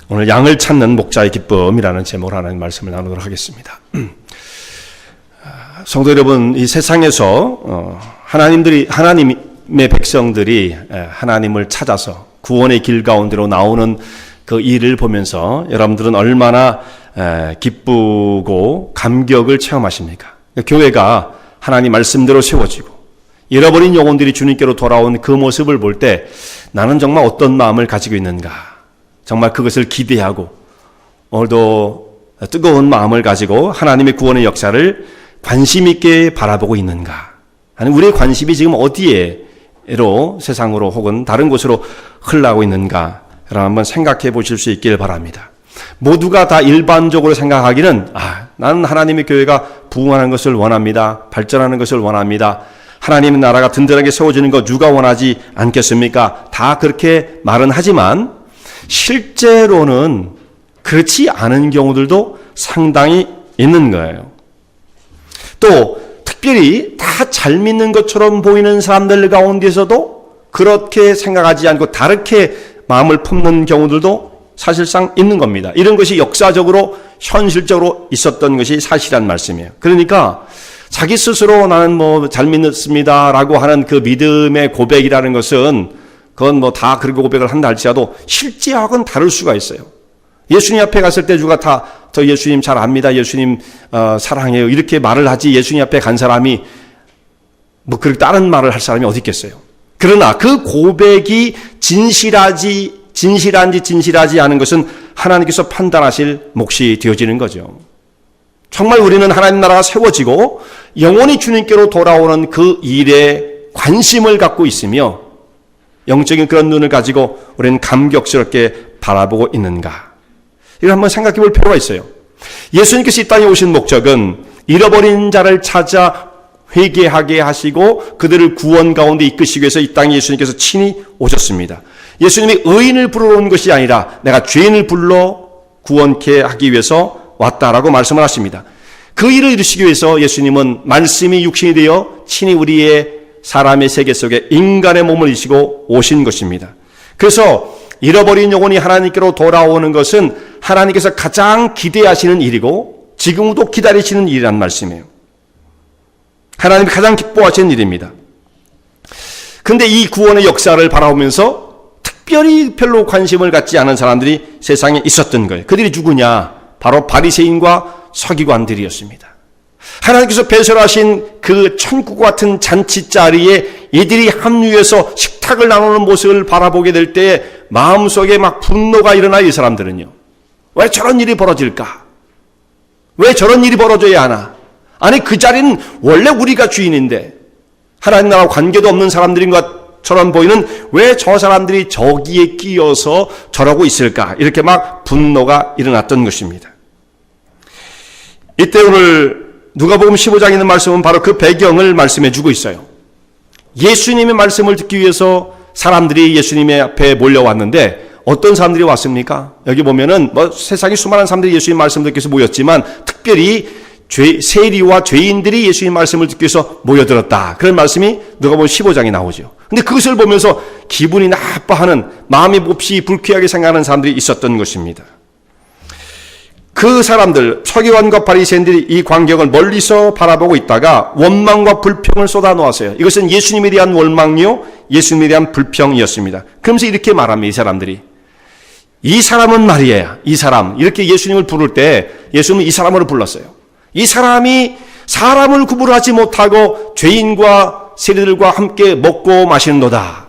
오늘 양을 찾는 목자의 기쁨이라는 제목으로 하나님 말씀을 나누도록 하겠습니다. 성도 여러분, 이 세상에서 하나님의 백성들이 하나님을 찾아서 구원의 길 가운데로 나오는 그 일을 보면서 여러분들은 얼마나 기쁘고 감격을 체험하십니까? 교회가 하나님 말씀대로 세워지고 잃어버린 영혼들이 주님께로 돌아온 그 모습을 볼 때 나는 정말 어떤 마음을 가지고 있는가? 정말 그것을 기대하고 오늘도 뜨거운 마음을 가지고 하나님의 구원의 역사를 관심 있게 바라보고 있는가? 아니, 우리의 관심이 지금 어디에로 세상으로 혹은 다른 곳으로 흘러가고 있는가? 여러분 한번 생각해 보실 수 있길 바랍니다. 모두가 다 일반적으로 생각하기는 나는 하나님의 교회가 부흥하는 것을 원합니다. 발전하는 것을 원합니다. 하나님의 나라가 든든하게 세워지는 거 누가 원하지 않겠습니까? 다 그렇게 말은 하지만 실제로는 그렇지 않은 경우들도 상당히 있는 거예요. 또 특별히 다 잘 믿는 것처럼 보이는 사람들 가운데서도 그렇게 생각하지 않고 다르게 마음을 품는 경우들도 사실상 있는 겁니다. 이런 것이 역사적으로 현실적으로 있었던 것이 사실이란 말씀이에요. 그러니까 자기 스스로 나는 잘 믿습니다라고 하는 그 믿음의 고백이라는 것은 그건 다 그렇게 고백을 한다 할지라도 실제하고는 다를 수가 있어요. 예수님 앞에 갔을 때 누가 저 예수님 잘 압니다. 예수님 사랑해요. 이렇게 말을 하지 예수님 앞에 간 사람이 그렇게 다른 말을 할 사람이 어디 있겠어요. 그러나 그 고백이 진실한지 진실하지 않은 것은 하나님께서 판단하실 몫이 되어지는 거죠. 정말 우리는 하나님 나라가 세워지고 영원히 주님께로 돌아오는 그 일에 관심을 갖고 있으며 영적인 그런 눈을 가지고 우리는 감격스럽게 바라보고 있는가? 이걸 한번 생각해 볼 필요가 있어요. 예수님께서 이 땅에 오신 목적은 잃어버린 자를 찾아 회개하게 하시고 그들을 구원 가운데 이끄시기 위해서 이 땅에 예수님께서 친히 오셨습니다. 예수님이 의인을 부르러 온 것이 아니라 내가 죄인을 불러 구원케 하기 위해서 왔다라고 말씀을 하십니다. 그 일을 이루시기 위해서 예수님은 말씀이 육신이 되어 친히 우리의 사람의 세계 속에 인간의 몸을 이시고 오신 것입니다. 그래서 잃어버린 영혼이 하나님께로 돌아오는 것은 하나님께서 가장 기대하시는 일이고 지금도 기다리시는 일이란 말씀이에요. 하나님이 가장 기뻐하시는 일입니다. 그런데 이 구원의 역사를 바라보면서 특별히 별로 관심을 갖지 않은 사람들이 세상에 있었던 거예요. 그들이 누구냐? 바로 바리새인과 서기관들이었습니다. 하나님께서 배설하신 그 천국 같은 잔치 자리에 이들이 합류해서 식탁을 나누는 모습을 바라보게 될 때 마음속에 막 분노가 일어나요. 이 사람들은요. 왜 저런 일이 벌어질까? 왜 저런 일이 벌어져야 하나? 아니, 그 자리는 원래 우리가 주인인데 하나님 나라와 관계도 없는 사람들인 것처럼 보이는 왜 저 사람들이 저기에 끼어서 저러고 있을까? 이렇게 막 분노가 일어났던 것입니다. 이때 오늘 누가복음 15장에 있는 말씀은 바로 그 배경을 말씀해 주고 있어요. 예수님의 말씀을 듣기 위해서 사람들이 예수님의 앞에 몰려왔는데 어떤 사람들이 왔습니까? 여기 보면은 세상에 수많은 사람들이 예수님 말씀을 듣기 위해서 모였지만 특별히 세리와 죄인들이 예수님 말씀을 듣기 위해서 모여들었다. 그런 말씀이 누가복음 15장에 나오죠. 근데 그것을 보면서 기분이 나빠하는, 마음이 몹시 불쾌하게 생각하는 사람들이 있었던 것입니다. 그 사람들, 서기관과 바리새인들이 이 광경을 멀리서 바라보고 있다가 원망과 불평을 쏟아놓았어요. 이것은 예수님에 대한 원망이요, 예수님에 대한 불평이었습니다. 그러면서 이렇게 말합니다. 이 사람들이. 이 사람은 말이에요. 이 사람. 이렇게 예수님을 부를 때 예수님은 이 사람으로 불렀어요. 이 사람이 사람을 구분하지 못하고 죄인과 세리들과 함께 먹고 마시는도다.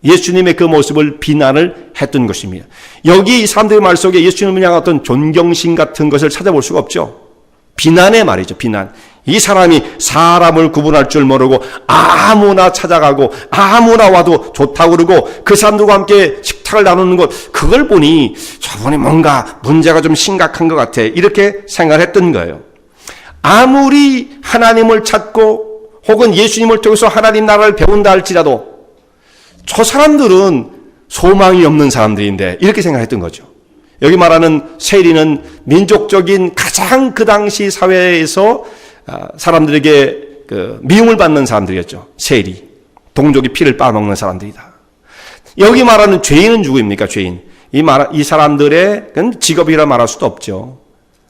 예수님의 그 모습을 비난을 했던 것입니다. 여기 이 사람들의 말 속에 예수님을 향한 어떤 존경심 같은 것을 찾아볼 수가 없죠. 비난의 말이죠. 비난. 이 사람이 사람을 구분할 줄 모르고 아무나 찾아가고 아무나 와도 좋다고 그러고 그 사람들과 함께 식탁을 나누는 것, 그걸 보니 저분이 뭔가 문제가 좀 심각한 것 같아. 이렇게 생각을 했던 거예요. 아무리 하나님을 찾고 혹은 예수님을 통해서 하나님 나라를 배운다 할지라도 저 사람들은 소망이 없는 사람들인데 이렇게 생각했던 거죠. 여기 말하는 세리는 민족적인 가장 그 당시 사회에서 사람들에게 미움을 받는 사람들이었죠. 세리, 동족의 피를 빨아먹는 사람들이다. 여기 말하는 죄인은 누구입니까? 죄인. 이 사람들의 직업이라 말할 수도 없죠.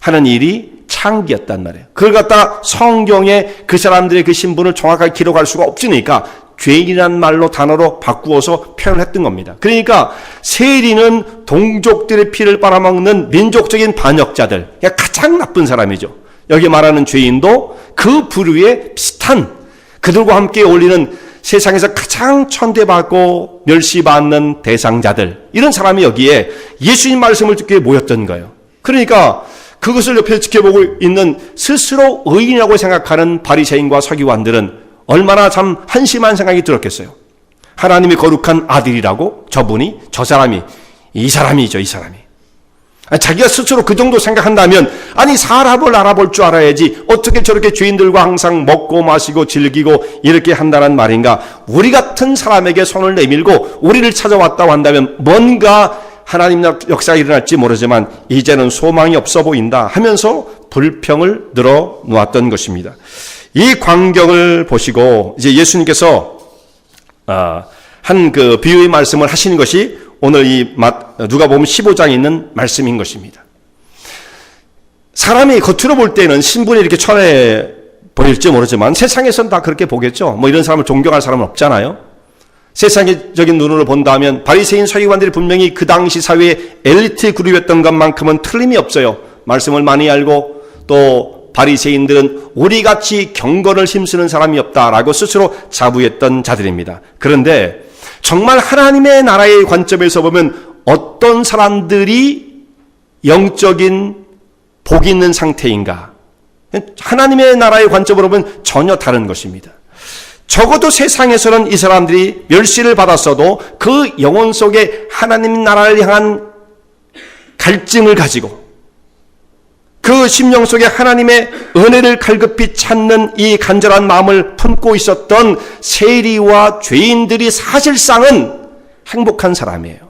하는 일이 창기였단 말이에요. 그걸 갖다 성경에 그 사람들의 그 신분을 정확하게 기록할 수가 없으니까 죄인이라는 말로 단어로 바꾸어서 표현했던 겁니다. 그러니까 세리는 동족들의 피를 빨아먹는 민족적인 반역자들, 가장 나쁜 사람이죠. 여기 말하는 죄인도 그 부류에 비슷한, 그들과 함께 어울리는 세상에서 가장 천대받고 멸시받는 대상자들, 이런 사람이 여기에 예수님 말씀을 듣기 위해 모였던 거예요. 그러니까 그것을 옆에서 지켜보고 있는 스스로 의인이라고 생각하는 바리새인과 서기관들은 얼마나 참 한심한 생각이 들었겠어요. 하나님의 거룩한 아들이라고 저 사람이 이 사람이죠. 자기가 스스로 그 정도 생각한다면, 아니 사람을 알아볼 줄 알아야지 어떻게 저렇게 죄인들과 항상 먹고 마시고 즐기고 이렇게 한다는 말인가. 우리 같은 사람에게 손을 내밀고 우리를 찾아왔다고 한다면 뭔가 하나님 역사가 일어날지 모르지만 이제는 소망이 없어 보인다 하면서 불평을 늘어놓았던 것입니다. 이 광경을 보시고 이제 예수님께서 한 그 비유의 말씀을 하시는 것이 오늘 이 누가복음 15장에 있는 말씀인 것입니다. 사람이 겉으로 볼 때는 신분이 이렇게 천해 보일지 모르지만 세상에서는 다 그렇게 보겠죠. 뭐 이런 사람을 존경할 사람은 없잖아요. 세상적인 눈으로 본다면 바리새인 서기관들이 분명히 그 당시 사회의 엘리트 그룹이었던 것만큼은 틀림이 없어요. 말씀을 많이 알고 또 바리새인들은 우리같이 경건을 힘쓰는 사람이 없다라고 스스로 자부했던 자들입니다. 그런데 정말 하나님의 나라의 관점에서 보면 어떤 사람들이 영적인 복이 있는 상태인가? 하나님의 나라의 관점으로 보면 전혀 다른 것입니다. 적어도 세상에서는 이 사람들이 멸시를 받았어도 그 영혼 속에 하나님 나라를 향한 갈증을 가지고 그 심령 속에 하나님의 은혜를 갈급히 찾는 이 간절한 마음을 품고 있었던 세리와 죄인들이 사실상은 행복한 사람이에요.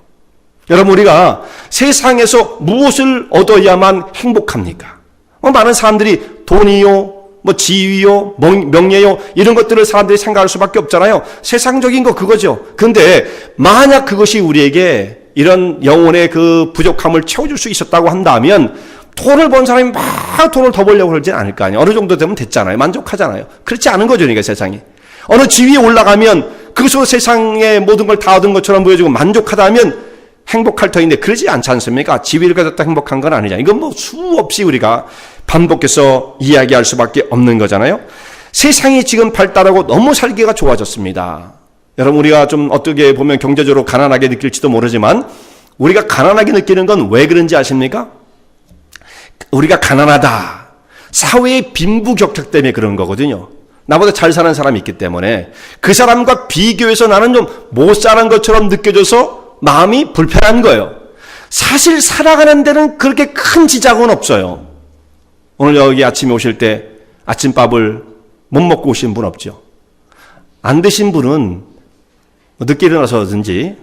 여러분, 우리가 세상에서 무엇을 얻어야만 행복합니까? 많은 사람들이 돈이요, 지위요, 명예요, 이런 것들을 사람들이 생각할 수밖에 없잖아요. 세상적인 거 그거죠. 근데 만약 그것이 우리에게 이런 영혼의 그 부족함을 채워줄 수 있었다고 한다면 돈을 번 사람이 막 돈을 더 벌려고 그러진 않을 거 아니에요. 어느 정도 되면 됐잖아요. 만족하잖아요. 그렇지 않은 거죠, 그러니까 세상이. 어느 지위에 올라가면 그것으로 세상의 모든 걸 다 얻은 것처럼 보여지고 만족하다면 행복할 터인데 그러지 않지 않습니까? 지위를 가졌다 행복한 건 아니잖아요. 이건 수없이 우리가 반복해서 이야기할 수밖에 없는 거잖아요. 세상이 지금 발달하고 너무 살기가 좋아졌습니다. 여러분, 우리가 좀 어떻게 보면 경제적으로 가난하게 느낄지도 모르지만 우리가 가난하게 느끼는 건 왜 그런지 아십니까? 우리가 가난하다. 사회의 빈부격차 때문에 그런 거거든요. 나보다 잘 사는 사람이 있기 때문에 그 사람과 비교해서 나는 좀 못 사는 것처럼 느껴져서 마음이 불편한 거예요. 사실 살아가는 데는 그렇게 큰 지장은 없어요. 오늘 여기 아침에 오실 때 아침밥을 못 먹고 오신 분 없죠? 안 드신 분은 늦게 일어나서든지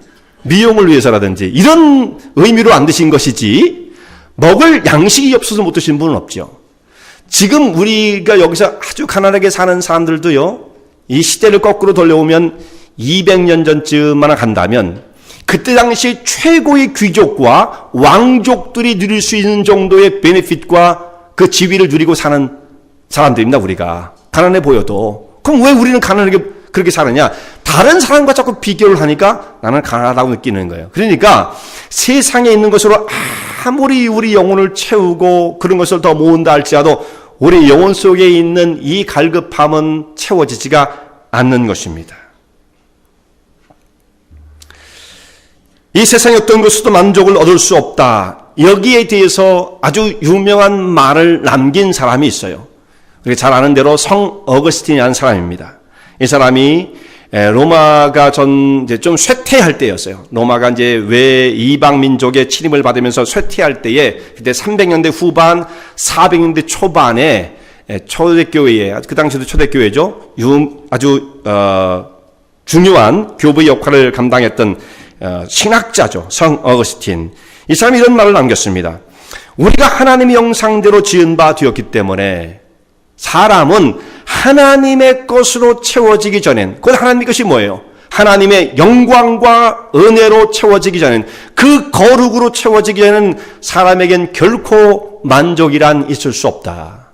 미용을 위해서라든지 이런 의미로 안 드신 것이지 먹을 양식이 없어서 못 드신 분은 없죠. 지금 우리가 여기서 아주 가난하게 사는 사람들도요, 이 시대를 거꾸로 돌려오면 200년 전쯤만 간다면 그때 당시 최고의 귀족과 왕족들이 누릴 수 있는 정도의 베네핏과 그 지위를 누리고 사는 사람들입니다. 우리가 가난해 보여도. 그럼 왜 우리는 가난하게 그렇게 사느냐? 다른 사람과 자꾸 비교를 하니까 나는 가난하다고 느끼는 거예요. 그러니까 세상에 있는 것으로 아무리 우리 영혼을 채우고 그런 것을 더 모은다 할지라도 우리 영혼 속에 있는 이 갈급함은 채워지지가 않는 것입니다. 이 세상의 어떤 것으로도 만족을 얻을 수 없다. 여기에 대해서 아주 유명한 말을 남긴 사람이 있어요. 우리가 잘 아는 대로 성 어거스틴이라는 사람입니다. 이 사람이 로마가 좀 쇠퇴할 때였어요. 로마가 이제 이방 민족의 침입을 받으면서 쇠퇴할 때에 그때 300년대 후반, 400년대 초반에 초대교회에, 그 당시도 초대교회죠. 아주 중요한 교부의 역할을 감당했던 신학자죠. 성 어거스틴. 이 사람이 이런 말을 남겼습니다. 우리가 하나님의 형상대로 지은 바 되었기 때문에 사람은 하나님의 것으로 채워지기 전엔, 그건 하나님의 것이 뭐예요? 하나님의 영광과 은혜로 채워지기 전엔, 그 거룩으로 채워지기 전에는 사람에겐 결코 만족이란 있을 수 없다.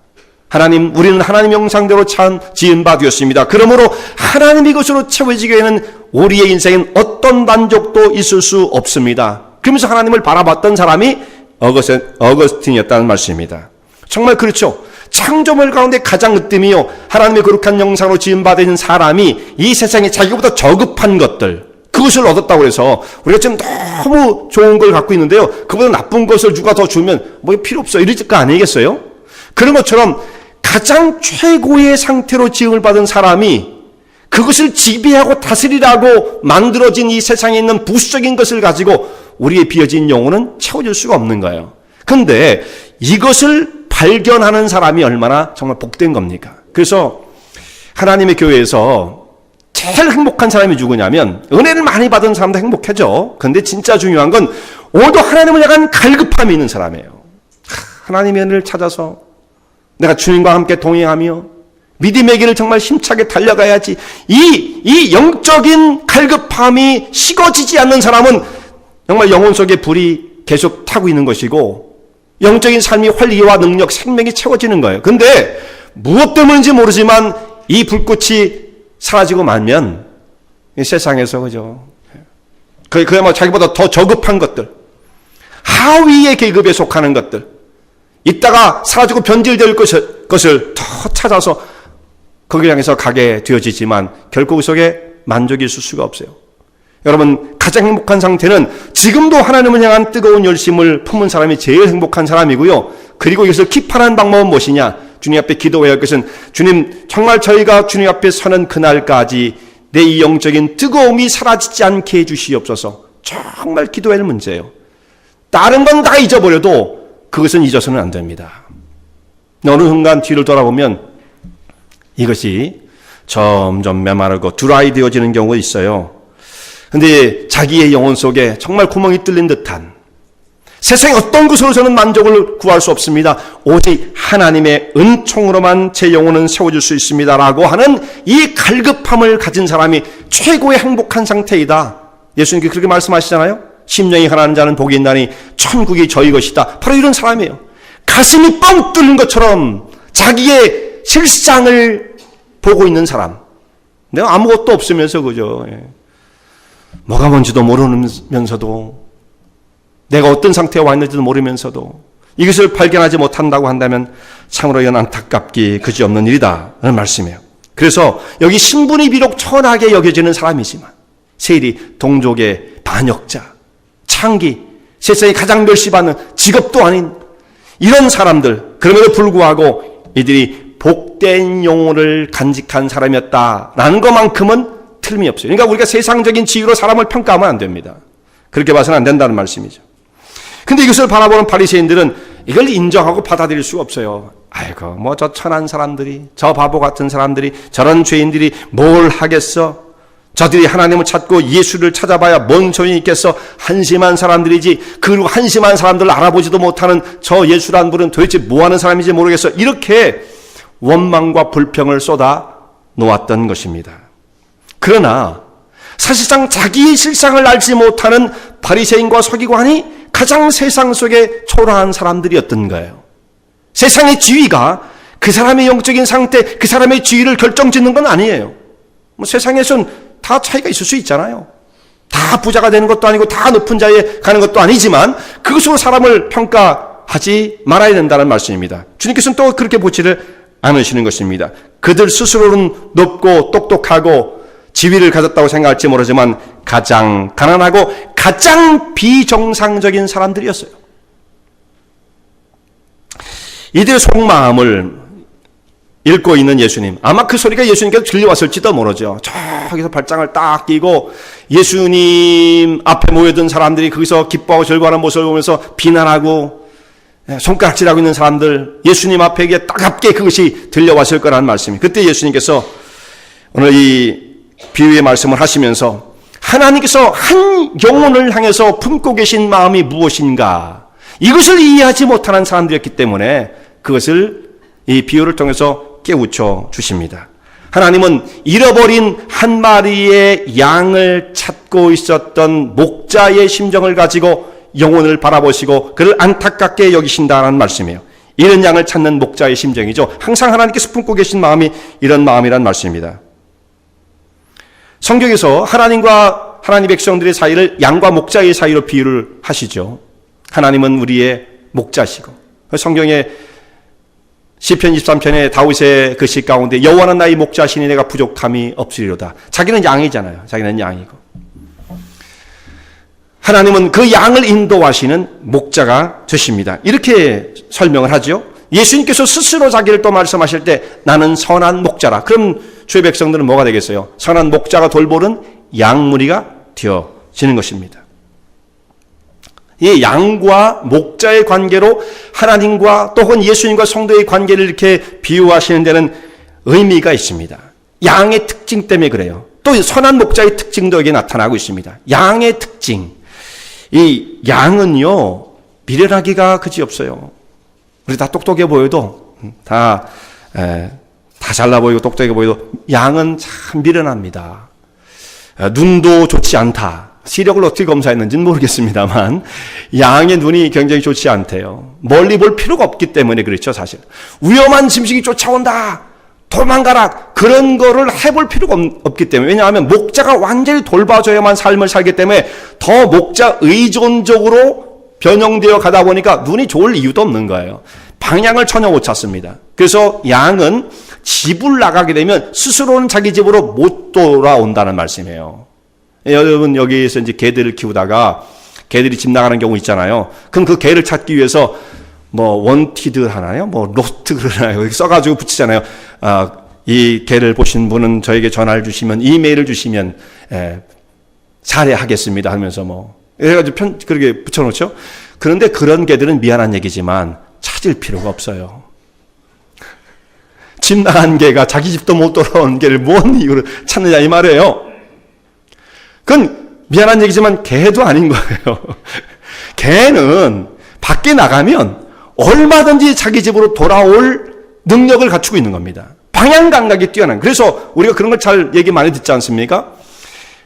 우리는 하나님 형상대로 지은 바 되었습니다. 그러므로 하나님의 것으로 채워지기 위해는 우리의 인생엔 어떤 만족도 있을 수 없습니다. 그러면서 하나님을 바라봤던 사람이 어거스틴이었다는 말씀입니다. 정말 그렇죠. 창조물 가운데 가장 으뜸이요 하나님의 거룩한 형상으로 지음받은 사람이 이 세상에 자기보다 저급한 것들, 그것을 얻었다고 해서 우리가 지금 너무 좋은 걸 갖고 있는데요, 그보다 나쁜 것을 누가 더 주면 뭐 필요 없어 이럴 거 아니겠어요? 그런 것처럼 가장 최고의 상태로 지음을 받은 사람이 그것을 지배하고 다스리라고 만들어진 이 세상에 있는 부수적인 것을 가지고 우리의 비어진 영혼은 채워질 수가 없는 거예요. 근데 이것을 발견하는 사람이 얼마나 정말 복된 겁니까? 그래서 하나님의 교회에서 제일 행복한 사람이 누구냐면, 은혜를 많이 받은 사람도 행복하죠. 근데 진짜 중요한 건 오히려 하나님을 향한 갈급함이 있는 사람이에요. 하나님의 은혜를 찾아서 내가 주님과 함께 동행하며 믿음의 길을 정말 힘차게 달려가야지, 이 영적인 갈급함이 식어지지 않는 사람은 정말 영혼 속에 불이 계속 타고 있는 것이고, 영적인 삶이 활기와 능력, 생명이 채워지는 거예요. 근데 무엇 때문인지 모르지만 이 불꽃이 사라지고 말면 이 세상에서, 그죠, 그야말로 자기보다 더 저급한 것들, 하위의 계급에 속하는 것들, 이따가 사라지고 변질될 것을 더 찾아서 거기를 향해서 가게 되어지지만 결국 그 속에 만족이 있을 수가 없어요. 여러분, 가장 행복한 상태는 지금도 하나님을 향한 뜨거운 열심을 품은 사람이 제일 행복한 사람이고요. 그리고 이것을 킵하는 방법은 무엇이냐? 주님 앞에 기도해야 할 것은, 주님, 정말 저희가 주님 앞에 서는 그날까지 내 이 영적인 뜨거움이 사라지지 않게 해주시옵소서. 정말 기도해야 할 문제예요. 다른 건 다 잊어버려도 그것은 잊어서는 안 됩니다. 어느 순간 뒤를 돌아보면 이것이 점점 메마르고 드라이 되어지는 경우가 있어요. 근데 자기의 영혼 속에 정말 구멍이 뚫린 듯한, 세상의 어떤 것으로서는 만족을 구할 수 없습니다. 오직 하나님의 은총으로만 제 영혼은 세워줄 수 있습니다라고 하는 이 갈급함을 가진 사람이 최고의 행복한 상태이다. 예수님께서 그렇게 말씀하시잖아요. 심령이 가난한 자는 복이 있나니 천국이 저희 것이다. 바로 이런 사람이에요. 가슴이 뻥 뚫린 것처럼 자기의 실상을 보고 있는 사람. 내가 아무것도 없으면서, 그죠, 뭐가 뭔지도 모르면서도, 내가 어떤 상태에 와 있는지도 모르면서도 이것을 발견하지 못한다고 한다면 참으로 이건 안타깝기 그지없는 일이다 라는 말씀이에요. 그래서 여기 신분이 비록 천하게 여겨지는 사람이지만, 세리, 동족의 반역자, 창기, 세상에 가장 멸시받는 직업도 아닌 이런 사람들, 그럼에도 불구하고 이들이 복된 영혼을 간직한 사람이었다라는 것만큼은 틀림이 없어요. 그러니까 우리가 세상적인 지위로 사람을 평가하면 안 됩니다. 그렇게 봐서는 안 된다는 말씀이죠. 근데 이것을 바라보는 바리새인들은 이걸 인정하고 받아들일 수가 없어요. 아이고, 뭐 저 천한 사람들이, 저 바보 같은 사람들이, 저런 죄인들이 뭘 하겠어? 저들이 하나님을 찾고 예수를 찾아봐야 뭔 소용이 있겠어? 한심한 사람들이지. 그리고 한심한 사람들을 알아보지도 못하는 저 예수란 분은 도대체 뭐 하는 사람인지 모르겠어. 이렇게 원망과 불평을 쏟아 놓았던 것입니다. 그러나 사실상 자기의 실상을 알지 못하는 바리새인과 서기관이 가장 세상 속에 초라한 사람들이었던 거예요. 세상의 지위가 그 사람의 영적인 상태, 그 사람의 지위를 결정짓는 건 아니에요. 뭐 세상에선 다 차이가 있을 수 있잖아요. 다 부자가 되는 것도 아니고 다 높은 자리에 가는 것도 아니지만 그것으로 사람을 평가하지 말아야 된다는 말씀입니다. 주님께서는 또 그렇게 보지를 않으시는 것입니다. 그들 스스로는 높고 똑똑하고 지위를 가졌다고 생각할지 모르지만 가장 가난하고 가장 비정상적인 사람들이었어요. 이들의 속마음을 읽고 있는 예수님, 아마 그 소리가 예수님께서 들려왔을지도 모르죠. 저기서 발장을 딱 끼고 예수님 앞에 모여든 사람들이 거기서 기뻐하고 즐거워하는 모습을 보면서 비난하고 손가락질하고 있는 사람들, 예수님 앞에 따갑게 그것이 들려왔을 거라는 말씀이. 그때 예수님께서 오늘 이 비유의 말씀을 하시면서 하나님께서 한 영혼을 향해서 품고 계신 마음이 무엇인가, 이것을 이해하지 못하는 사람들이었기 때문에 그것을 이 비유를 통해서 깨우쳐 주십니다. 하나님은 잃어버린 한 마리의 양을 찾고 있었던 목자의 심정을 가지고 영혼을 바라보시고 그를 안타깝게 여기신다는 말씀이에요. 잃은 양을 찾는 목자의 심정이죠. 항상 하나님께서 품고 계신 마음이 이런 마음이란 말씀입니다. 성경에서 하나님과 하나님 백성들의 사이를 양과 목자의 사이로 비유를 하시죠. 하나님은 우리의 목자시고, 성경에 시편 23편에 다윗의 그 시 가운데 여호와는 나의 목자시니 내가 부족함이 없으리로다. 자기는 양이잖아요. 자기는 양이고. 하나님은 그 양을 인도하시는 목자가 되십니다. 이렇게 설명을 하죠. 예수님께서 스스로 자기를 또 말씀하실 때 나는 선한 목자라. 그럼 주의 백성들은 뭐가 되겠어요? 선한 목자가 돌보는 양무리가 되어지는 것입니다. 이 양과 목자의 관계로 하나님과 또 혹은 예수님과 성도의 관계를 이렇게 비유하시는 데는 의미가 있습니다. 양의 특징 때문에 그래요. 또 선한 목자의 특징도 여기에 나타나고 있습니다. 양의 특징. 이 양은요, 미련하기가 그지없어요. 우리 다 똑똑해 보여도, 다 잘나 보이고 똑똑해 보여도 양은 참 미련합니다. 눈도 좋지 않다. 시력을 어떻게 검사했는지는 모르겠습니다만 양의 눈이 굉장히 좋지 않대요. 멀리 볼 필요가 없기 때문에 그렇죠, 사실. 위험한 짐승이 쫓아온다, 도망가라, 그런 거를 해볼 필요가 없기 때문에. 왜냐하면 목자가 완전히 돌봐줘야만 삶을 살기 때문에 더 목자 의존적으로 변형되어 가다 보니까 눈이 좋을 이유도 없는 거예요. 방향을 전혀 못 찾습니다. 그래서 양은 집을 나가게 되면 스스로는 자기 집으로 못 돌아온다는 말씀이에요. 여러분, 여기에서 이제 개들을 키우다가 개들이 집 나가는 경우 있잖아요. 그럼 그 개를 찾기 위해서 뭐 원티드 하나요? 뭐 로스트를 하나요? 여기 써가지고 붙이잖아요. 이 개를 보신 분은 저에게 전화를 주시면, 이메일을 주시면 살해하겠습니다 하면서 뭐 그래가지고 그렇게 붙여놓죠. 그런데 그런 개들은 미안한 얘기지만 찾을 필요가 없어요. 집 나간 개가 자기 집도 못 돌아온 개를 뭔 이유로 찾느냐 이 말이에요. 그건 미안한 얘기지만 개도 아닌 거예요. 개는 밖에 나가면 얼마든지 자기 집으로 돌아올 능력을 갖추고 있는 겁니다. 방향 감각이 뛰어난. 그래서 우리가 그런 걸 잘 얘기 많이 듣지 않습니까?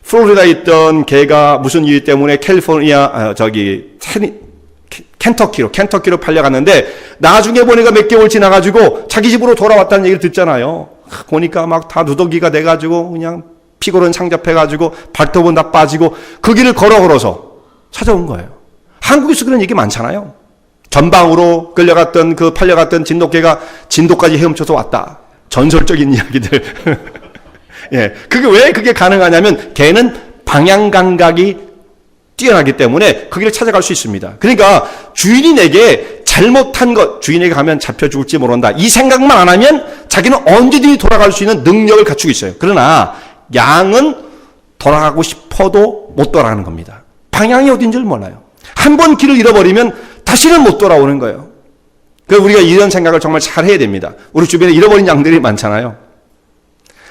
플로리다에 있던 개가 무슨 이유 때문에 캘리포니아 켄터키로 팔려갔는데 나중에 보니까 몇 개월 지나가지고 자기 집으로 돌아왔다는 얘기를 듣잖아요. 보니까 막 다 누더기가 돼가지고 그냥 피골은 상접해가지고 발톱은 다 빠지고 그 길을 걸어서 찾아온 거예요. 한국에서 그런 얘기 많잖아요. 전방으로 끌려갔던 팔려갔던 진돗개가 진도까지 헤엄쳐서 왔다. 전설적인 이야기들. 예, 왜 그게 가능하냐면 개는 방향 감각이 뛰어나기 때문에 그 길을 찾아갈 수 있습니다. 그러니까 주인이 내게 잘못한 것, 주인에게 가면 잡혀 죽을지 모른다, 이 생각만 안 하면 자기는 언제든지 돌아갈 수 있는 능력을 갖추고 있어요. 그러나 양은 돌아가고 싶어도 못 돌아가는 겁니다. 방향이 어딘지를 몰라요. 한 번 길을 잃어버리면 다시는 못 돌아오는 거예요. 그래서 우리가 이런 생각을 정말 잘 해야 됩니다. 우리 주변에 잃어버린 양들이 많잖아요.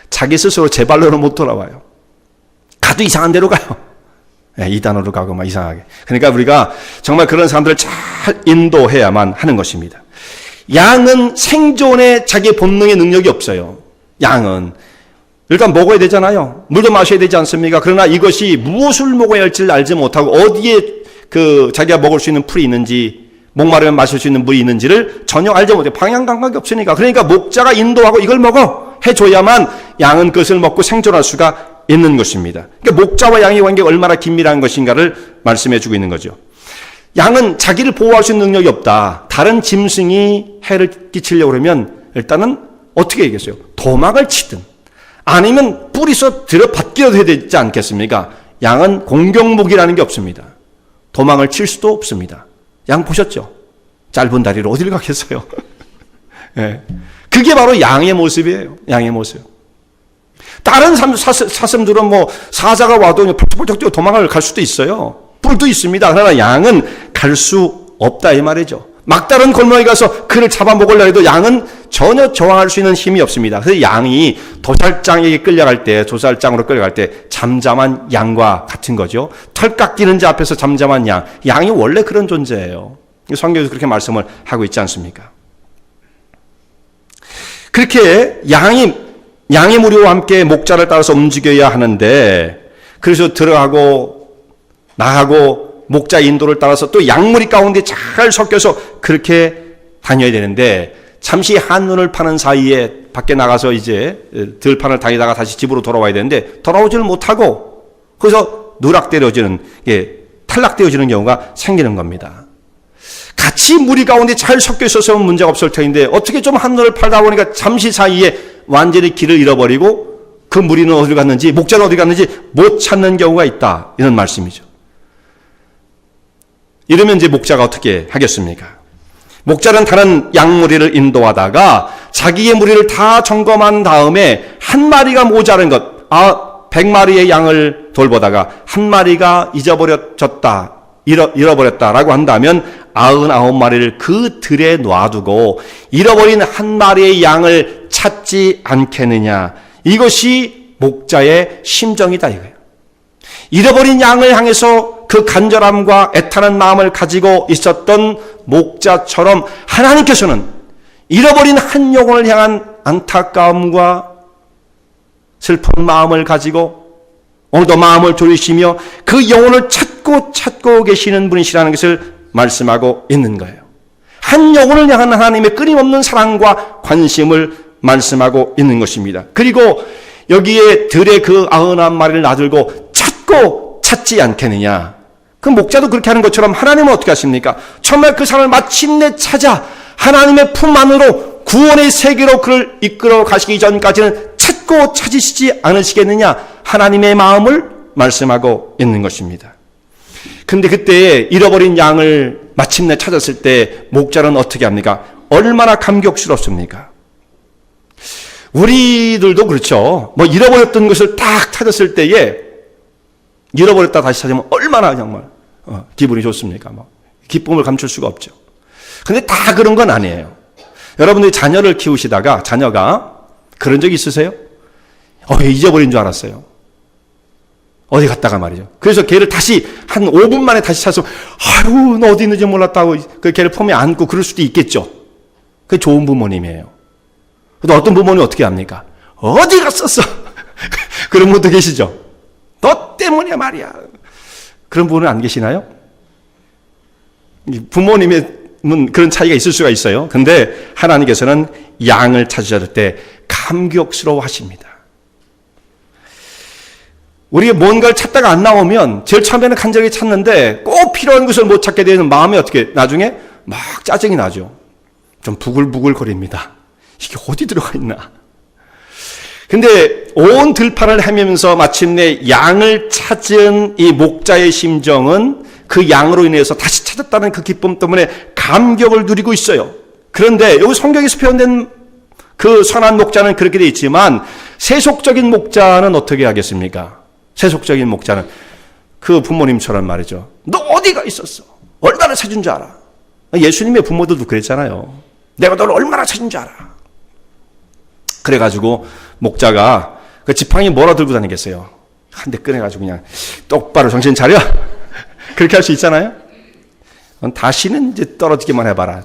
자기 스스로 제 발로는 못 돌아와요. 가도 이상한 데로 가요. 이 단어로 가고 막 이상하게. 그러니까 우리가 정말 그런 사람들을 잘 인도해야만 하는 것입니다. 양은 생존에 자기 본능의 능력이 없어요. 양은 일단 먹어야 되잖아요. 물도 마셔야 되지 않습니까? 그러나 이것이 무엇을 먹어야 할지를 알지 못하고 어디에 자기가 먹을 수 있는 풀이 있는지, 목마르면 마실 수 있는 물이 있는지를 전혀 알지 못해요. 방향 감각이 없으니까. 그러니까 목자가 인도하고 이걸 먹어 해줘야만 양은 그것을 먹고 생존할 수가 있는 것입니다. 그러니까 목자와 양의 관계가 얼마나 긴밀한 것인가를 말씀해주고 있는 거죠. 양은 자기를 보호할 수 있는 능력이 없다. 다른 짐승이 해를 끼치려고 그러면 일단은 어떻게 얘기했어요? 도망을 치든 아니면 뿌리서 들어받기라도 해야 되지 않겠습니까? 양은 공격무기라는 게 없습니다. 도망을 칠 수도 없습니다. 양 보셨죠? 짧은 다리로 어디를 가겠어요? 네. 그게 바로 양의 모습이에요. 양의 모습. 다른 사슴들은 뭐 사자가 와도 펄쩍펄쩍 뛰어 도망을 갈 수도 있어요. 뿔도 있습니다. 그러나 양은 갈 수 없다 이 말이죠. 막다른 골목에 가서 그를 잡아먹으려 해도 양은 전혀 저항할 수 있는 힘이 없습니다. 그래서 양이 도살장에게 끌려갈 때, 도살장으로 끌려갈 때 잠잠한 양과 같은 거죠. 털 깎이는 자 앞에서 잠잠한 양. 양이 원래 그런 존재예요. 성경에서 그렇게 말씀을 하고 있지 않습니까? 그렇게 양이 양의 무리와 함께 목자를 따라서 움직여야 하는데, 그래서 들어가고 나가고 목자 인도를 따라서 또 양무리 가운데 잘 섞여서 그렇게 다녀야 되는데, 잠시 한눈을 파는 사이에 밖에 나가서 이제 들판을 다니다가 다시 집으로 돌아와야 되는데 돌아오지를 못하고 거기서 누락되어지는, 탈락되어지는 경우가 생기는 겁니다. 같이 무리 가운데 잘 섞여 있어서 문제가 없을 텐데 어떻게 좀 한눈을 팔다 보니까 잠시 사이에 완전히 길을 잃어버리고 그 무리는 어디로 갔는지, 목자는 어디 갔는지 못 찾는 경우가 있다, 이런 말씀이죠. 이러면 이제 목자가 어떻게 하겠습니까? 목자는 다른 양무리를 인도하다가 자기의 무리를 다 점검한 다음에 한 마리가 모자란 것, 100마리의 양을 돌보다가 한 마리가 잃어버렸다라고 한다면 99마리를 그 들에 놔두고 잃어버린 한 마리의 양을 찾지 않겠느냐. 이것이 목자의 심정이다 이거예요. 잃어버린 양을 향해서 그 간절함과 애타는 마음을 가지고 있었던 목자처럼 하나님께서는 잃어버린 한 영혼을 향한 안타까움과 슬픈 마음을 가지고 오늘도 마음을 졸이시며 그 영혼을 찾고 계시는 분이시라는 것을 말씀하고 있는 거예요. 한 영혼을 향한 하나님의 끊임없는 사랑과 관심을 말씀하고 있는 것입니다. 그리고 여기에 들에 그 99마리를 놔들고 찾지 않겠느냐. 그 목자도 그렇게 하는 것처럼 하나님은 어떻게 하십니까? 정말 그 사람을 마침내 찾아 하나님의 품 안으로 구원의 세계로 그를 이끌어 가시기 전까지는 찾으시지 않으시겠느냐. 하나님의 마음을 말씀하고 있는 것입니다. 근데 그때 잃어버린 양을 마침내 찾았을 때 목자는 어떻게 합니까? 얼마나 감격스럽습니까? 우리들도 그렇죠. 잃어버렸던 것을 딱 찾았을 때에 잃어버렸다 다시 찾으면 얼마나 정말 기분이 좋습니까? 기쁨을 감출 수가 없죠. 근데 다 그런 건 아니에요. 여러분들이 자녀를 키우시다가 자녀가 그런 적 있으세요? 잊어버린 줄 알았어요. 어디 갔다가 말이죠. 그래서 걔를 다시 한 5분 만에 다시 찾아서 아유 너 어디 있는지 몰랐다고 그 걔를 품에 안고 그럴 수도 있겠죠. 그게 좋은 부모님이에요. 또 어떤 부모님 어떻게 합니까? 어디 갔었어? 그런 분도 계시죠. 너 때문에 말이야. 그런 분은 안 계시나요? 부모님은 그런 차이가 있을 수가 있어요. 근데 하나님께서는 양을 찾으실 때 감격스러워 하십니다. 우리가 뭔가를 찾다가 안 나오면 제일 처음에는 간절하게 찾는데 꼭 필요한 것을 못 찾게 되는 마음이 어떻게 나중에 막 짜증이 나죠. 좀 부글부글 거립니다. 이게 어디 들어가 있나. 근데 온 들판을 헤매면서 마침내 양을 찾은 이 목자의 심정은 그 양으로 인해서 다시 찾았다는 그 기쁨 때문에 감격을 누리고 있어요. 그런데 여기 성경에서 표현된 그 선한 목자는 그렇게 돼 있지만 세속적인 목자는 어떻게 하겠습니까? 세속적인 목자는 그 부모님처럼 말이죠. 너 어디가 있었어? 얼마나 찾은 줄 알아? 예수님의 부모들도 그랬잖아요. 내가 너를 얼마나 찾은 줄 알아? 그래가지고 목자가 그 지팡이 뭐라 들고 다니겠어요? 한 대 꺼내가지고 그냥 똑바로 정신 차려. 그렇게 할 수 있잖아요. 다시는 이제 떨어지기만 해봐라.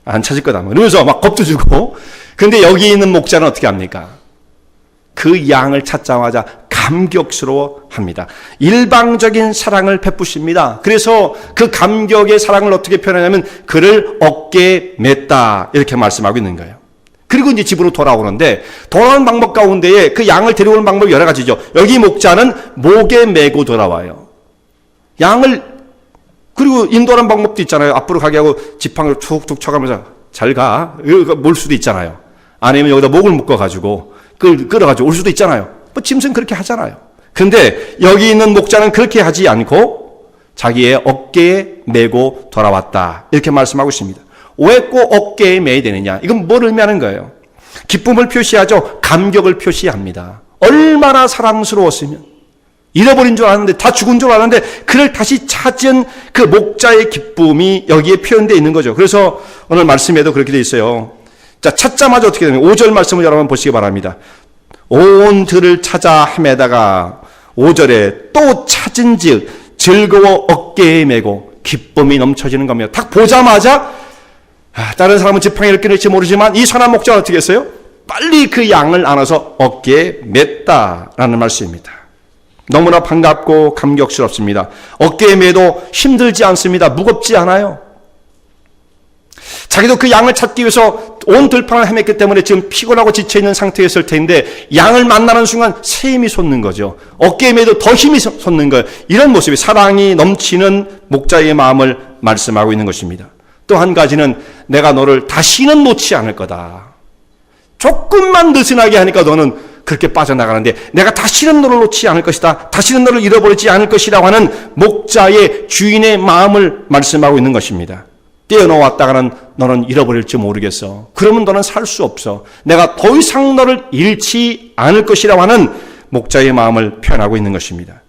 안 찾을 거다. 이러면서 막 겁도 주고. 근데 여기 있는 목자는 어떻게 합니까? 그 양을 찾자마자 감격스러워 합니다. 일방적인 사랑을 베푸십니다. 그래서 그 감격의 사랑을 어떻게 표현하냐면 그를 어깨에 맸다. 이렇게 말씀하고 있는 거예요. 그리고 이제 집으로 돌아오는데 돌아오는 방법 가운데에 그 양을 데려오는 방법이 여러 가지죠. 여기 목자는 목에 메고 돌아와요. 양을 그리고 인도하는 방법도 있잖아요. 앞으로 가게 하고 지팡이를 툭툭 쳐가면서 잘 가. 몰 수도 있잖아요. 아니면 여기다 목을 묶어가지고 끌어가지고 올 수도 있잖아요. 짐승 그렇게 하잖아요. 근데 여기 있는 목자는 그렇게 하지 않고 자기의 어깨에 메고 돌아왔다. 이렇게 말씀하고 있습니다. 왜 꼭 어깨에 매야 되느냐? 이건 뭘 의미하는 거예요? 기쁨을 표시하죠. 감격을 표시합니다. 얼마나 사랑스러웠으면 잃어버린 줄 알았는데 다 죽은 줄 알았는데 그를 다시 찾은 그 목자의 기쁨이 여기에 표현되어 있는 거죠. 그래서 오늘 말씀에도 그렇게 되어 있어요. 자, 찾자마자 어떻게 되냐면 5절 말씀을 여러분 보시기 바랍니다. 온 들을 찾아 헤매다가 5절에 또 찾은즉 즐거워 어깨에 메고 기쁨이 넘쳐지는 겁니다. 딱 보자마자 다른 사람은 지팡이를 끊을지 모르지만 이 선한 목자는 어떻게 했어요? 빨리 그 양을 안아서 어깨에 맸다라는 말씀입니다. 너무나 반갑고 감격스럽습니다. 어깨에 매도 힘들지 않습니다. 무겁지 않아요. 자기도 그 양을 찾기 위해서 온 들판을 헤맸기 때문에 지금 피곤하고 지쳐있는 상태였을 텐데 양을 만나는 순간 새 힘이 솟는 거죠. 어깨에 매도 더 힘이 솟는 거예요. 이런 모습이 사랑이 넘치는 목자의 마음을 말씀하고 있는 것입니다. 또 한 가지는 내가 너를 다시는 놓지 않을 거다. 조금만 느슨하게 하니까 너는 그렇게 빠져나가는데 내가 다시는 너를 놓지 않을 것이다. 다시는 너를 잃어버리지 않을 것이라고 하는 목자의 주인의 마음을 말씀하고 있는 것입니다. 떼어놓았다가는 너는 잃어버릴지 모르겠어. 그러면 너는 살 수 없어. 내가 더 이상 너를 잃지 않을 것이라고 하는 목자의 마음을 표현하고 있는 것입니다.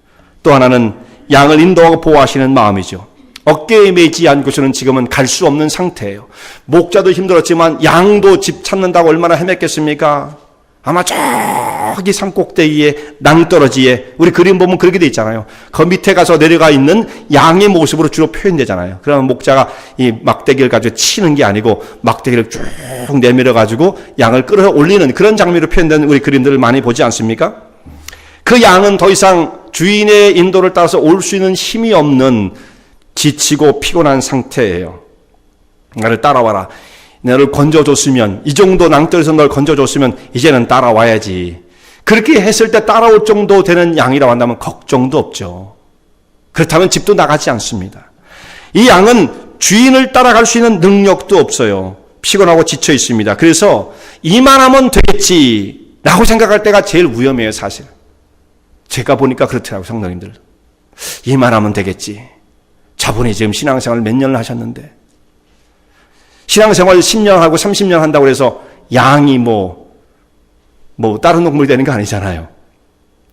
또 하나는 양을 인도하고 보호하시는 마음이죠. 어깨에 매지 않고서는 지금은 갈 수 없는 상태예요. 목자도 힘들었지만 양도 집 찾는다고 얼마나 헤맸겠습니까? 아마 저기 산꼭대기에 낭떠러지에 우리 그림 보면 그렇게 돼 있잖아요. 그 밑에 가서 내려가 있는 양의 모습으로 주로 표현되잖아요. 그러면 목자가 이 막대기를 가지고 치는 게 아니고 막대기를 쭉 내밀어 가지고 양을 끌어 올리는 그런 장면으로 표현된 우리 그림들을 많이 보지 않습니까? 그 양은 더 이상 주인의 인도를 따라서 올 수 있는 힘이 없는 지치고 피곤한 상태예요. 나를 따라와라. 너를 건져줬으면, 이 정도 낭떠러지에서 널 건져줬으면 이제는 따라와야지. 그렇게 했을 때 따라올 정도 되는 양이라고 한다면 걱정도 없죠. 그렇다면 집도 나가지 않습니다. 이 양은 주인을 따라갈 수 있는 능력도 없어요. 피곤하고 지쳐 있습니다. 그래서 이만하면 되겠지라고 생각할 때가 제일 위험해요, 사실. 제가 보니까 그렇더라고요, 성도님들. 이만하면 되겠지. 저분이 지금 신앙생활 몇 년을 하셨는데 신앙생활 10년 하고 30년 한다고 해서 양이 뭐 다른 동물이 되는 게 아니잖아요.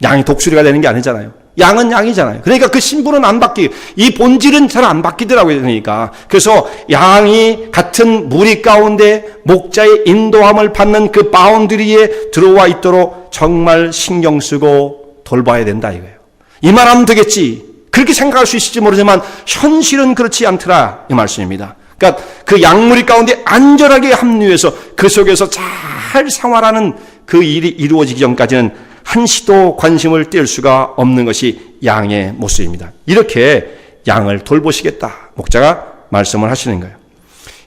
양이 독수리가 되는 게 아니잖아요. 양은 양이잖아요. 그러니까 그 신분은 안 바뀌고 이 본질은 잘 안 바뀌더라고요. 그러니까 그래서 양이 같은 무리 가운데 목자의 인도함을 받는 그 바운드리에 들어와 있도록 정말 신경 쓰고 돌봐야 된다 이거예요. 이만하면 되겠지. 그렇게 생각할 수 있을지 모르지만 현실은 그렇지 않더라 이 말씀입니다. 그러니까 그 양무리 가운데 안전하게 합류해서 그 속에서 잘 생활하는 그 일이 이루어지기 전까지는 한시도 관심을 뗄 수가 없는 것이 양의 모습입니다. 이렇게 양을 돌보시겠다 목자가 말씀을 하시는 거예요.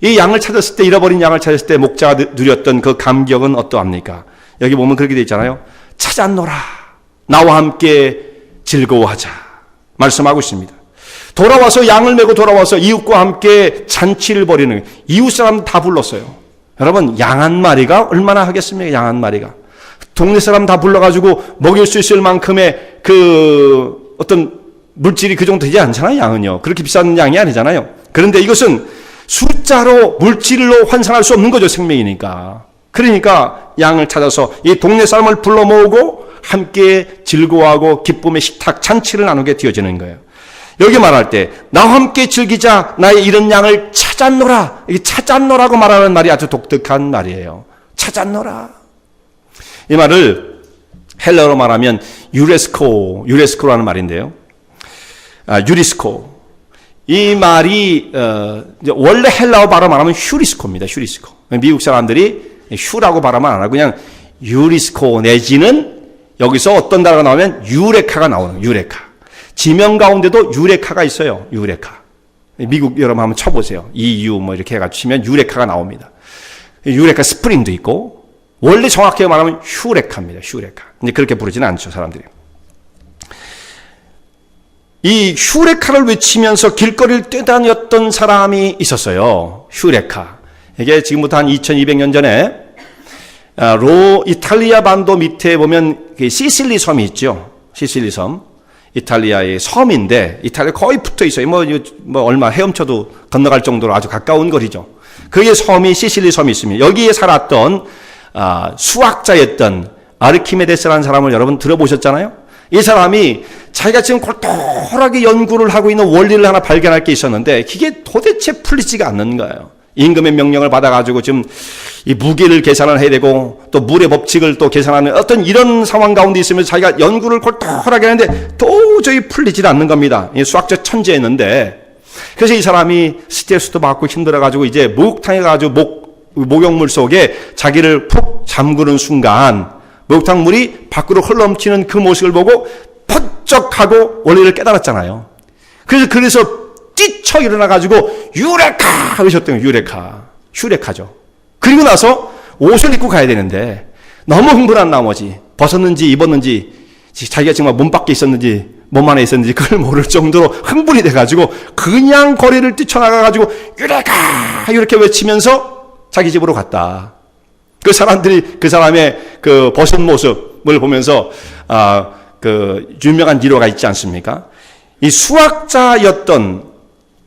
이 양을 찾았을 때, 잃어버린 양을 찾았을 때 목자가 누렸던 그 감격은 어떠합니까? 여기 보면 그렇게 되어 있잖아요. 찾았노라. 나와 함께 즐거워하자. 말씀하고 있습니다. 돌아와서 양을 메고 돌아와서 이웃과 함께 잔치를 벌이는 이웃 사람 다 불렀어요. 여러분 양 한 마리가 얼마나 하겠습니까? 양 한 마리가 동네 사람 다 불러가지고 먹일 수 있을 만큼의 그 어떤 물질이 그 정도 되지 않잖아요. 양은요 그렇게 비싼 양이 아니잖아요. 그런데 이것은 숫자로 물질로 환산할 수 없는 거죠. 생명이니까. 그러니까 양을 찾아서 이 동네 사람을 불러 모으고 함께 즐거워하고 기쁨의 식탁 잔치를 나누게 되어지는 거예요. 여기 말할 때 나와 함께 즐기자 나의 잃은 양을 찾았노라. 이 찾았노라고 말하는 말이 아주 독특한 말이에요. 찾았노라. 이 말을 헬라어로 말하면 유레스코라는 말인데요. 유리스코. 이 말이 원래 헬라어 발음 말하면 휴리스코입니다. 휴리스코. 미국 사람들이 휴라고 발음을 안 하고 그냥 유리스코 내지는 여기서 어떤 단어가 나오면 유레카가 나오는 유레카. 지명 가운데도 유레카가 있어요. 유레카. 미국 여러분 한번 쳐보세요. EU 뭐 이렇게 해가지고 치면 유레카가 나옵니다. 유레카 스프링도 있고 원래 정확하게 말하면 휴레카입니다. 휴레카. 근데 그렇게 부르지는 않죠 사람들이. 이 휴레카를 외치면서 길거리를 뛰다녔던 사람이 있었어요. 휴레카. 이게 지금부터 한 2200년 전에 이탈리아 반도 밑에 보면 시실리 섬이 있죠. 시실리 섬. 이탈리아의 섬인데 이탈리아 거의 붙어 있어요. 뭐 얼마 헤엄쳐도 건너갈 정도로 아주 가까운 거리죠. 그게 섬이 시실리 섬이 있습니다. 여기에 살았던 수학자였던 아르키메데스라는 사람을 여러분 들어보셨잖아요. 이 사람이 자기가 지금 골똘하게 연구를 하고 있는 원리를 하나 발견할 게 있었는데 그게 도대체 풀리지가 않는 거예요. 임금의 명령을 받아가지고 지금 이 무게를 계산을 해야 되고 또 물의 법칙을 또 계산하는 어떤 이런 상황 가운데 있으면서 자기가 연구를 골똘하게 하는데 도저히 풀리지 않는 겁니다. 수학적 천재였는데 그래서 이 사람이 스트레스도 받고 힘들어가지고 이제 목욕탕에 가가지고 목욕물 속에 자기를 푹 잠그는 순간 목욕탕물이 밖으로 흘러넘치는 그 모습을 보고 번쩍하고 원리를 깨달았잖아요. 그래서 뛰쳐 일어나가지고 유레카 하셨대요. 휴레카죠. 그리고 나서 옷을 입고 가야 되는데 너무 흥분한 나머지 벗었는지 입었는지 자기가 정말 몸 밖에 있었는지 몸 안에 있었는지 그걸 모를 정도로 흥분이 돼가지고 그냥 거리를 뛰쳐나가가지고 유레카 이렇게 외치면서 자기 집으로 갔다. 그 사람들이 그 사람의 그 벗은 모습을 보면서 그 유명한 일화가 있지 않습니까? 이 수학자였던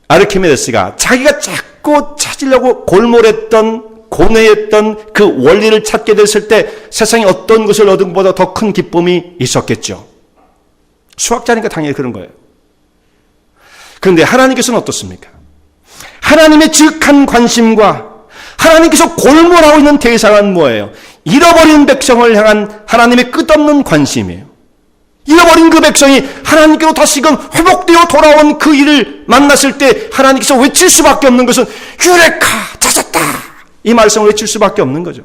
아르키메데스가 자기가 자꾸 찾으려고 골몰했던 고뇌했던 그 원리를 찾게 됐을 때 세상에 어떤 것을 얻은 것보다 더 큰 기쁨이 있었겠죠. 수학자니까 당연히 그런 거예요. 그런데 하나님께서는 어떻습니까? 하나님의 지극한 관심과 하나님께서 골몰하고 있는 대상은 뭐예요? 잃어버린 백성을 향한 하나님의 끝없는 관심이에요. 잃어버린 그 백성이 하나님께로 다시금 회복되어 돌아온 그 일을 만났을 때 하나님께서 외칠 수밖에 없는 것은 유레카 찾았다 이 말씀을 외칠 수밖에 없는 거죠.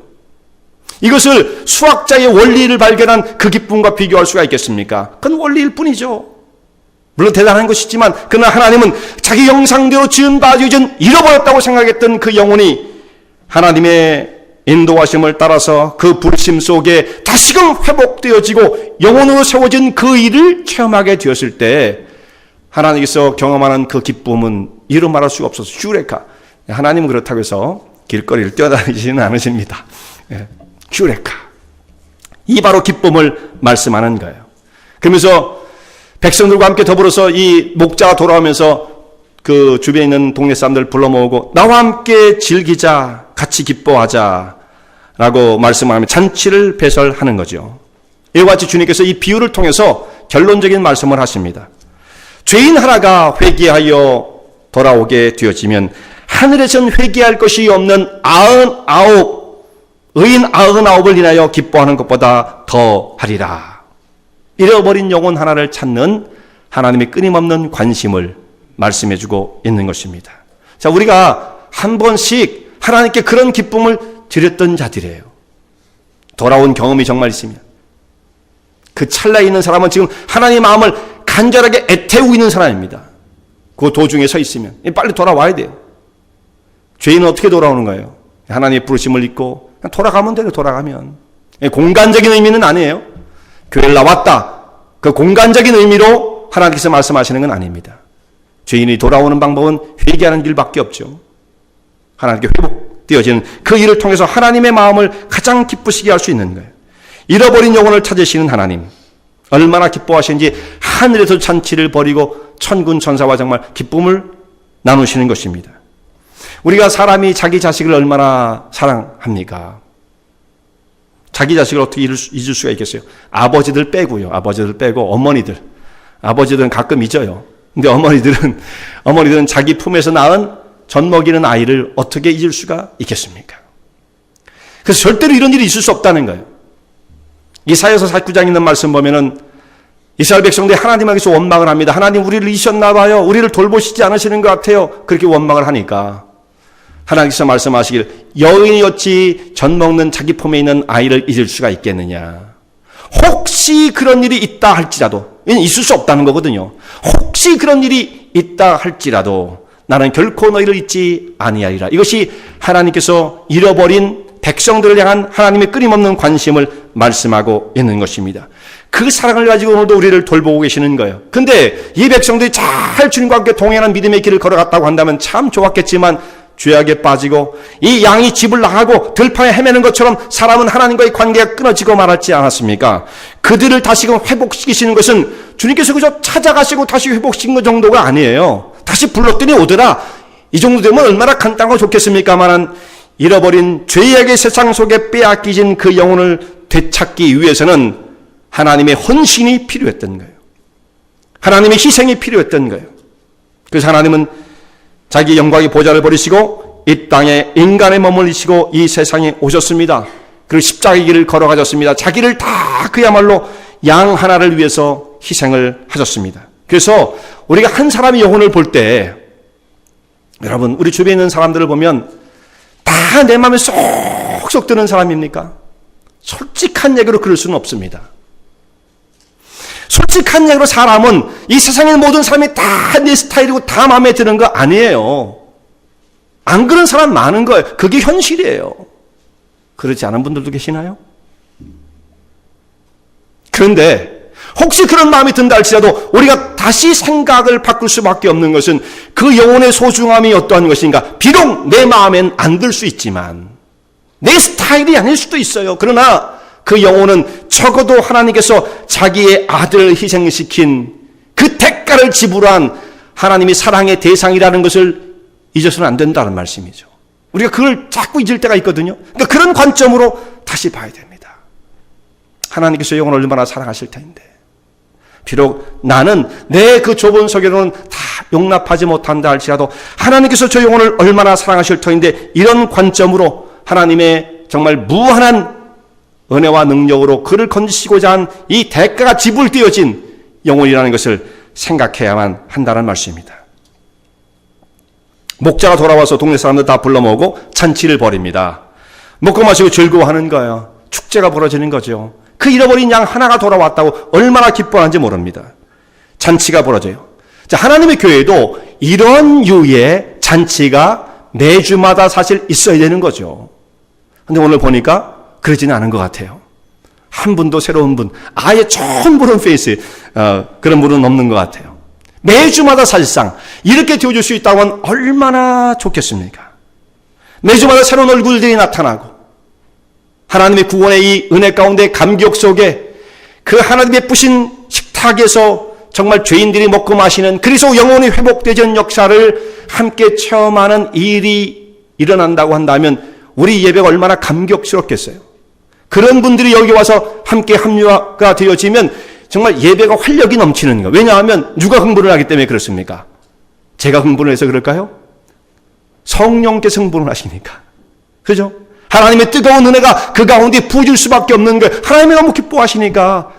이것을 수학자의 원리를 발견한 그 기쁨과 비교할 수가 있겠습니까? 그건 원리일 뿐이죠. 물론 대단한 것이지만 그러나 하나님은 자기 형상대로 지은 바 이전 잃어버렸다고 생각했던 그 영혼이 하나님의 인도하심을 따라서 그 불심 속에 다시금 회복되어지고 영혼으로 세워진 그 일을 체험하게 되었을 때 하나님께서 경험하는 그 기쁨은 이루 말할 수가 없어서 휴레카. 하나님은 그렇다고 해서 길거리를 뛰어다니지는 않으십니다. 휴레카. 이 바로 기쁨을 말씀하는 거예요. 그러면서 백성들과 함께 더불어서 이 목자가 돌아오면서 그 주변에 있는 동네 사람들 불러 모으고 나와 함께 즐기자, 같이 기뻐하자 라고 말씀하며 잔치를 배설하는 거죠. 이와 같이 주님께서 이 비유를 통해서 결론적인 말씀을 하십니다. 죄인 하나가 회개하여 돌아오게 되어지면 하늘에선 회개할 것이 없는 99 의인 99을 인하여 기뻐하는 것보다 더 하리라. 잃어버린 영혼 하나를 찾는 하나님의 끊임없는 관심을 말씀해주고 있는 것입니다. 자, 우리가 한 번씩 하나님께 그런 기쁨을 드렸던 자들이에요. 돌아온 경험이 정말 있으면 그 찰나에 있는 사람은 지금 하나님의 마음을 간절하게 애태우고 있는 사람입니다. 그 도중에 서 있으면 빨리 돌아와야 돼요. 죄인은 어떻게 돌아오는 거예요? 하나님의 부르심을 잊고 그냥 돌아가면 돼요. 돌아가면 공간적인 의미는 아니에요. 교회를 나왔다 그 공간적인 의미로 하나님께서 말씀하시는 건 아닙니다. 죄인이 돌아오는 방법은 회개하는 길밖에 없죠. 하나님께 회복되어지는 그 일을 통해서 하나님의 마음을 가장 기쁘시게 할 수 있는 거예요. 잃어버린 영혼을 찾으시는 하나님 얼마나 기뻐하시는지 하늘에서 잔치를 벌이고 천군 천사와 정말 기쁨을 나누시는 것입니다. 우리가 사람이 자기 자식을 얼마나 사랑합니까? 자기 자식을 어떻게 잊을 수가 있겠어요? 아버지들 빼고요. 아버지들 빼고 어머니들. 아버지들은 가끔 잊어요. 근데 어머니들은 자기 품에서 낳은 젖 먹이는 아이를 어떻게 잊을 수가 있겠습니까? 그래서 절대로 이런 일이 있을 수 없다는 거예요. 이사야서 49장 있는 말씀 보면은 이스라엘 백성들이 하나님에게서 원망을 합니다. 하나님 우리를 잊으셨나 봐요. 우리를 돌보시지 않으시는 것 같아요. 그렇게 원망을 하니까 하나님께서 말씀하시길 여인이 어찌 젖 먹는 자기 품에 있는 아이를 잊을 수가 있겠느냐. 혹시 그런 일이 있다 할지라도 있을 수 없다는 거거든요. 혹시 그런 일이 있다 할지라도 나는 결코 너희를 잊지 아니하리라. 이것이 하나님께서 잃어버린 백성들을 향한 하나님의 끊임없는 관심을 말씀하고 있는 것입니다. 그 사랑을 가지고 오늘도 우리를 돌보고 계시는 거예요. 근데 이 백성들이 잘 주님과 함께 동행하는 믿음의 길을 걸어갔다고 한다면 참 좋았겠지만 죄악에 빠지고 이 양이 집을 나가고 들판에 헤매는 것처럼 사람은 하나님과의 관계가 끊어지고 말았지 않았습니까? 그들을 다시금 회복시키시는 것은 주님께서 그저 찾아가시고 다시 회복시킨 것 정도가 아니에요. 다시 불렀더니 오더라. 이 정도 되면 얼마나 간단하고 좋겠습니까만은 잃어버린 죄악의 세상 속에 빼앗기진 그 영혼을 되찾기 위해서는 하나님의 헌신이 필요했던 거예요. 하나님의 희생이 필요했던 거예요. 그래서 하나님은 자기 영광의 보좌를 버리시고 이 땅에 인간의 몸을 입으시고 이 세상에 오셨습니다. 그리고 십자가의 길을 걸어가셨습니다. 자기를 다 그야말로 양 하나를 위해서 희생을 하셨습니다. 그래서 우리가 한 사람의 영혼을 볼 때 여러분 우리 주변에 있는 사람들을 보면 다 다 내 마음에 쏙쏙 드는 사람입니까? 솔직한 얘기로 그럴 수는 없습니다. 솔직한 얘기로 사람은 이 세상의 모든 사람이 다 내 스타일이고 다 마음에 드는 거 아니에요. 안 그런 사람 많은 거예요. 그게 현실이에요. 그렇지 않은 분들도 계시나요? 그런데 혹시 그런 마음이 든다 할지라도 우리가 다시 생각을 바꿀 수밖에 없는 것은 그 영혼의 소중함이 어떠한 것인가. 비록 내 마음엔 안 들 수 있지만 내 스타일이 아닐 수도 있어요. 그러나 그 영혼은 적어도 하나님께서 자기의 아들을 희생시킨 그 대가를 지불한 하나님이 사랑의 대상이라는 것을 잊어서는 안 된다는 말씀이죠. 우리가 그걸 자꾸 잊을 때가 있거든요. 그러니까 그런 관점으로 다시 봐야 됩니다. 하나님께서 영혼을 얼마나 사랑하실 텐데 비록 나는 내 그 좁은 속에로는 다 용납하지 못한다 할지라도 하나님께서 저 영혼을 얼마나 사랑하실 터인데 이런 관점으로 하나님의 정말 무한한 은혜와 능력으로 그를 건지시고자 한 이 대가가 지불되어진 영혼이라는 것을 생각해야만 한다는 말씀입니다. 목자가 돌아와서 동네 사람들 다 불러 모으고 잔치를 벌입니다. 먹고 마시고 즐거워하는 거예요. 축제가 벌어지는 거죠. 그 잃어버린 양 하나가 돌아왔다고 얼마나 기뻐하는지 모릅니다. 잔치가 벌어져요. 자, 하나님의 교회도 이런 유의 잔치가 매주마다 사실 있어야 되는 거죠. 근데 오늘 보니까 그러지는 않은 것 같아요. 한 분도 새로운 분, 아예 처음 보는 페이스, 그런 분은 없는 것 같아요. 매주마다 사실상 이렇게 되어줄 수 있다고 하면 얼마나 좋겠습니까? 매주마다 새로운 얼굴들이 나타나고 하나님의 구원의 이 은혜 가운데 감격 속에 그 하나님의 뿌신 식탁에서 정말 죄인들이 먹고 마시는 그리스도 영혼이 회복되는 역사를 함께 체험하는 일이 일어난다고 한다면 우리 예배가 얼마나 감격스럽겠어요. 그런 분들이 여기 와서 함께 합류가 되어지면 정말 예배가 활력이 넘치는 거예요. 왜냐하면 누가 흥분을 하기 때문에 그렇습니까? 제가 흥분을 해서 그럴까요? 성령께서 흥분을 하시니까. 그죠? 하나님의 뜨거운 은혜가 그 가운데 부어질 수밖에 없는 거예요. 하나님이 너무 기뻐하시니까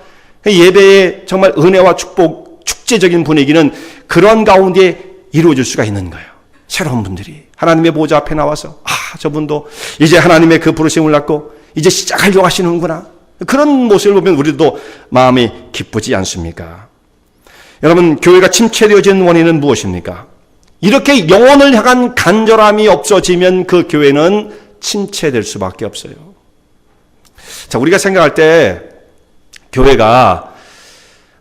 예배의 정말 은혜와 축복, 축제적인 분위기는 그런 가운데 이루어질 수가 있는 거예요. 새로운 분들이 하나님의 보좌 앞에 나와서 저분도 이제 하나님의 그 부르심을 받고 이제 시작하려고 하시는구나. 그런 모습을 보면 우리도 마음이 기쁘지 않습니까? 여러분, 교회가 침체되어진 원인은 무엇입니까? 이렇게 영혼을 향한 간절함이 없어지면 그 교회는 침체될 수밖에 없어요. 자, 우리가 생각할 때 교회가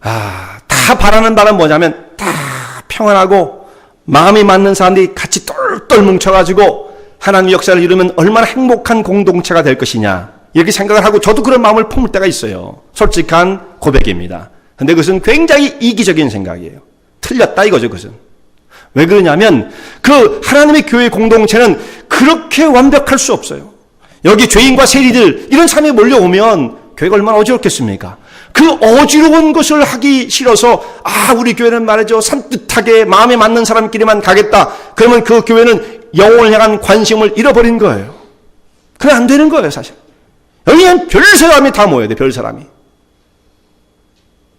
다 바라는 바는 뭐냐면 다 평안하고 마음이 맞는 사람들이 같이 똘똘 뭉쳐가지고 하나님 역사를 이루면 얼마나 행복한 공동체가 될 것이냐 이렇게 생각을 하고 저도 그런 마음을 품을 때가 있어요. 솔직한 고백입니다. 그런데 그것은 굉장히 이기적인 생각이에요. 틀렸다 이거죠. 그것은. 왜 그러냐면 그 하나님의 교회 공동체는 그렇게 완벽할 수 없어요. 여기 죄인과 세리들 이런 사람이 몰려오면 교회가 얼마나 어지럽겠습니까? 그 어지러운 것을 하기 싫어서 우리 교회는 말이죠. 산뜻하게 마음에 맞는 사람끼리만 가겠다. 그러면 그 교회는 영혼을 향한 관심을 잃어버린 거예요. 그래 안 되는 거예요. 사실. 여기는 별 사람이 다 모여야 돼. 별 사람이.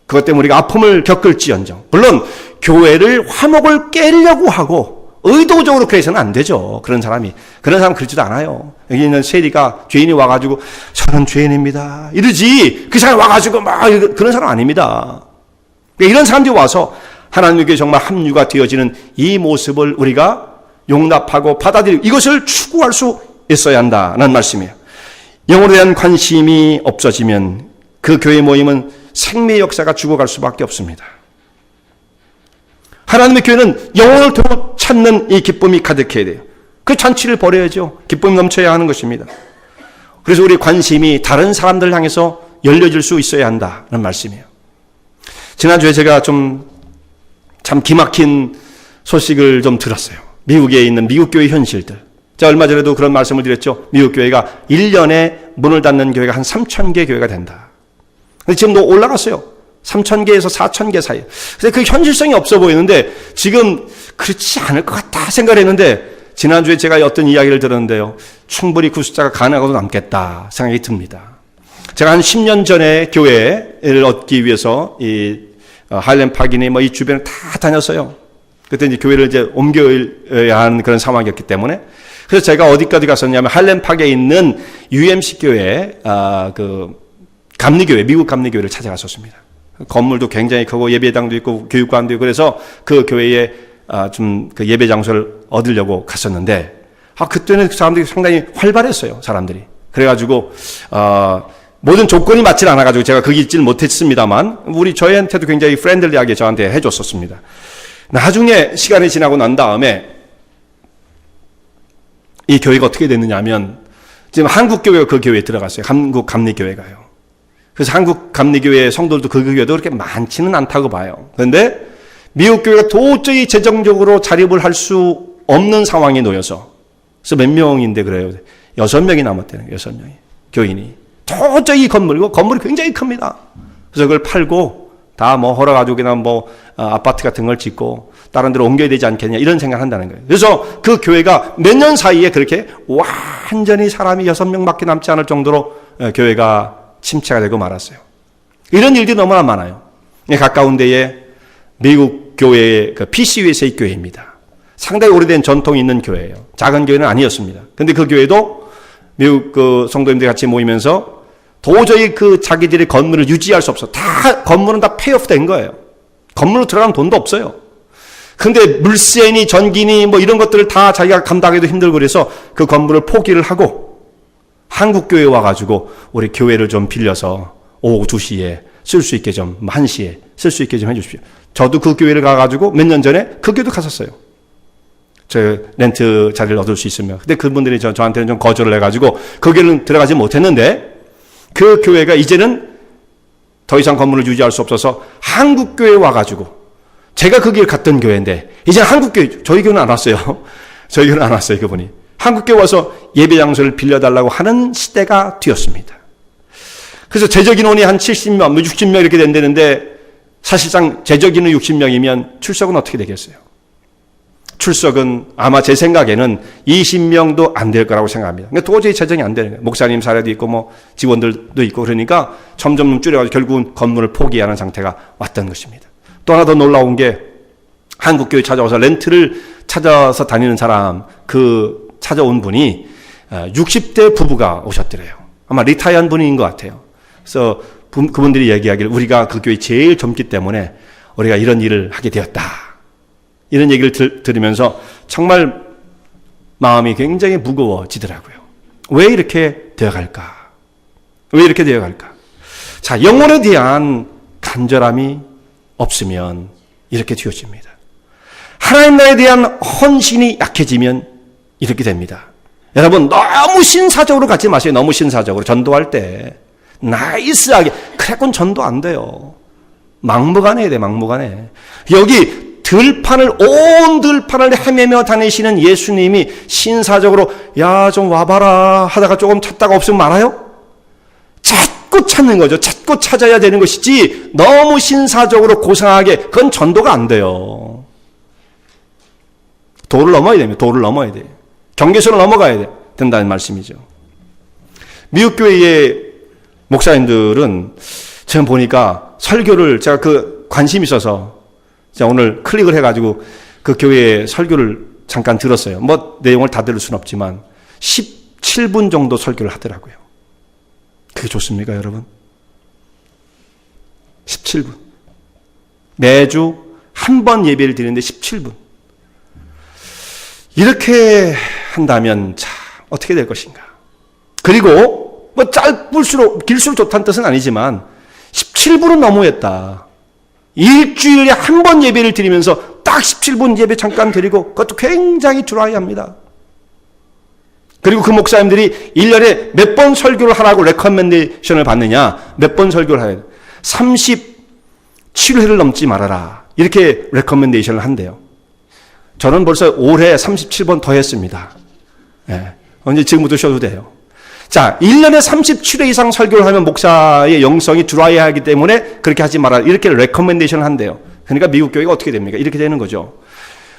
그것 때문에 우리가 아픔을 겪을지언정. 물론 교회를 화목을 깨려고 하고 의도적으로 그래서는 안 되죠. 그런 사람 그렇지도 않아요. 여기 있는 세리가 죄인이 와가지고 저는 죄인입니다 이러지 그 사람이 와가지고 막 그런 사람 아닙니다. 그러니까 이런 사람들이 와서 하나님께 정말 합류가 되어지는 이 모습을 우리가 용납하고 받아들이고 이것을 추구할 수 있어야 한다는 말씀이에요. 영혼에 대한 관심이 없어지면 그 교회 모임은 생명의 역사가 죽어갈 수밖에 없습니다. 하나님의 교회는 영혼을 도로 찾는 이 기쁨이 가득해야 돼요. 그 잔치를 벌여야죠. 기쁨이 넘쳐야 하는 것입니다. 그래서 우리 관심이 다른 사람들 향해서 열려질 수 있어야 한다는 말씀이에요. 지난주에 제가 참 기막힌 소식을 좀 들었어요. 미국에 있는 미국 교회 현실들. 제가 얼마 전에도 그런 말씀을 드렸죠. 미국 교회가 1년에 문을 닫는 교회가 한 3,000개 교회가 된다. 근데 지금도 올라갔어요. 3,000개에서 4,000개 사이. 그래서 그 현실성이 없어 보이는데 지금 그렇지 않을 것 같다 생각을 했는데 지난주에 제가 어떤 이야기를 들었는데요. 충분히 그 숫자가 가능하고도 남겠다 생각이 듭니다. 제가 한 10년 전에 교회를 얻기 위해서 이 하일랜드 파크니 이 주변을 다 다녔어요. 그때 이제 교회를 이제 옮겨야 하는 그런 상황이었기 때문에 그래서 제가 어디까지 갔었냐면 할렘팍에 있는 UMC 교회, 감리교회, 미국 감리교회를 찾아갔었습니다. 건물도 굉장히 크고 예배당도 있고 교육관도 있고 그래서 그 교회에 좀 그 예배 장소를 얻으려고 갔었는데 그때는 사람들이 상당히 활발했어요. 사람들이. 그래가지고 모든 조건이 맞질 않아가지고 제가 거기 있지는 못했습니다만 저희한테도 굉장히 프렌들리하게 저한테 해줬었습니다. 나중에 시간이 지나고 난 다음에 이 교회가 어떻게 됐느냐 하면 지금 한국 교회가 그 교회에 들어갔어요. 한국 감리교회가요. 그래서 한국 감리교회 성도들도 그 교회도 그렇게 많지는 않다고 봐요. 그런데 미국 교회가 도저히 재정적으로 자립을 할 수 없는 상황에 놓여서 그래서 몇 명인데 그래요. 6명이 남았대요. 6명이. 교인이. 도저히 건물이 굉장히 큽니다. 그래서 그걸 팔고 다 헐어가지고 그냥 아파트 같은 걸 짓고 다른 데로 옮겨야 되지 않겠냐 이런 생각을 한다는 거예요. 그래서 그 교회가 몇 년 사이에 그렇게 완전히 사람이 6명밖에 남지 않을 정도로 교회가 침체가 되고 말았어요. 이런 일들이 너무나 많아요. 가까운 데에 미국 교회의 PCUSA 교회입니다. 상당히 오래된 전통이 있는 교회예요. 작은 교회는 아니었습니다. 근데 그 교회도 미국 성도님들이 같이 모이면서 도저히 자기들의 건물을 유지할 수 없어. 건물은 다 페이오프 된 거예요. 건물로 들어가면 돈도 없어요. 근데 물세니 전기니 이런 것들을 다 자기가 감당하기도 힘들고 그래서 그 건물을 포기를 하고 한국 교회에 와가지고 우리 교회를 좀 빌려서 오후 2시에 쓸 수 있게 좀 1시에 쓸 수 있게 좀 해주십시오. 저도 그 교회를 가가지고 몇 년 전에 그 교회도 갔었어요. 저 렌트 자리를 얻을 수 있으면. 근데 그분들이 저한테는 좀 거절을 해가지고 거기는 들어가지 못했는데 그 교회가 이제는 더 이상 건물을 유지할 수 없어서 한국 교회에 와가지고 제가 그 길 갔던 교회인데 이제는 한국 교회, 저희 교회는 안 왔어요. 저희 교회는 안 왔어요. 그분이. 한국 교회 와서 예배 장소를 빌려달라고 하는 시대가 되었습니다. 그래서 재적 인원이 한 70명, 60명 이렇게 된다는데 사실상 재적 인원 60명이면 출석은 어떻게 되겠어요? 출석은 아마 제 생각에는 20명도 안 될 거라고 생각합니다. 그러니까 도저히 재정이 안 되는 거예요. 목사님 사례도 있고 직원들도 있고 그러니까 점점 줄여가지고 결국은 건물을 포기하는 상태가 왔던 것입니다. 또 하나 더 놀라운 게 한국교회 찾아와서 렌트를 찾아서 다니는 사람 찾아온 분이 60대 부부가 오셨더래요. 아마 리타이어한 분인 것 같아요. 그래서 그분들이 얘기하기를 우리가 그 교회 제일 젊기 때문에 우리가 이런 일을 하게 되었다. 이런 얘기를 들으면서 정말 마음이 굉장히 무거워지더라고요. 왜 이렇게 되어갈까? 왜 이렇게 되어갈까? 자, 영혼에 대한 간절함이 없으면 이렇게 되어집니다. 하나님 나라에 대한 헌신이 약해지면 이렇게 됩니다. 여러분 너무 신사적으로 가지 마세요. 너무 신사적으로. 전도할 때 나이스하게. 그래갖고는 전도 안 돼요. 막무가내야 돼. 막무가내. 여기 온 들판을 헤매며 다니시는 예수님이 신사적으로 야 좀 와봐라 하다가 조금 찾다가 없으면 말아요? 찾고 찾는 거죠. 찾고 찾아야 되는 것이지 너무 신사적으로 고상하게 그건 전도가 안 돼요. 도를 넘어야 됩니다. 도를 넘어야 돼요. 경계선을 넘어가야 된다는 말씀이죠. 미국 교회의 목사님들은 지금 보니까 설교를 제가 관심이 있어서 제가 오늘 클릭을 해가지고 그 교회의 설교를 잠깐 들었어요. 내용을 다 들을 수는 없지만 17분 정도 설교를 하더라고요. 그게 좋습니까, 여러분? 17분. 매주 한 번 예배를 드리는데 17분. 이렇게 한다면 어떻게 될 것인가? 그리고 짧을수록 길수록 좋다는 뜻은 아니지만 17분은 너무했다. 일주일에 한 번 예배를 드리면서 딱 17분 예배 잠깐 드리고 그것도 굉장히 드라이합니다. 그리고 그 목사님들이 1년에 몇 번 설교를 하라고 레커멘데이션을 받느냐? 몇 번 설교를 해야 돼? 37회를 넘지 말아라. 이렇게 레커멘데이션을 한대요. 저는 벌써 올해 37번 더 했습니다. 언제 지금부터 쉬어도 돼요. 자, 1년에 37회 이상 설교를 하면 목사의 영성이 드라이하기 때문에 그렇게 하지 마라. 이렇게 레커멘데이션을 한대요. 그러니까 미국 교회가 어떻게 됩니까? 이렇게 되는 거죠.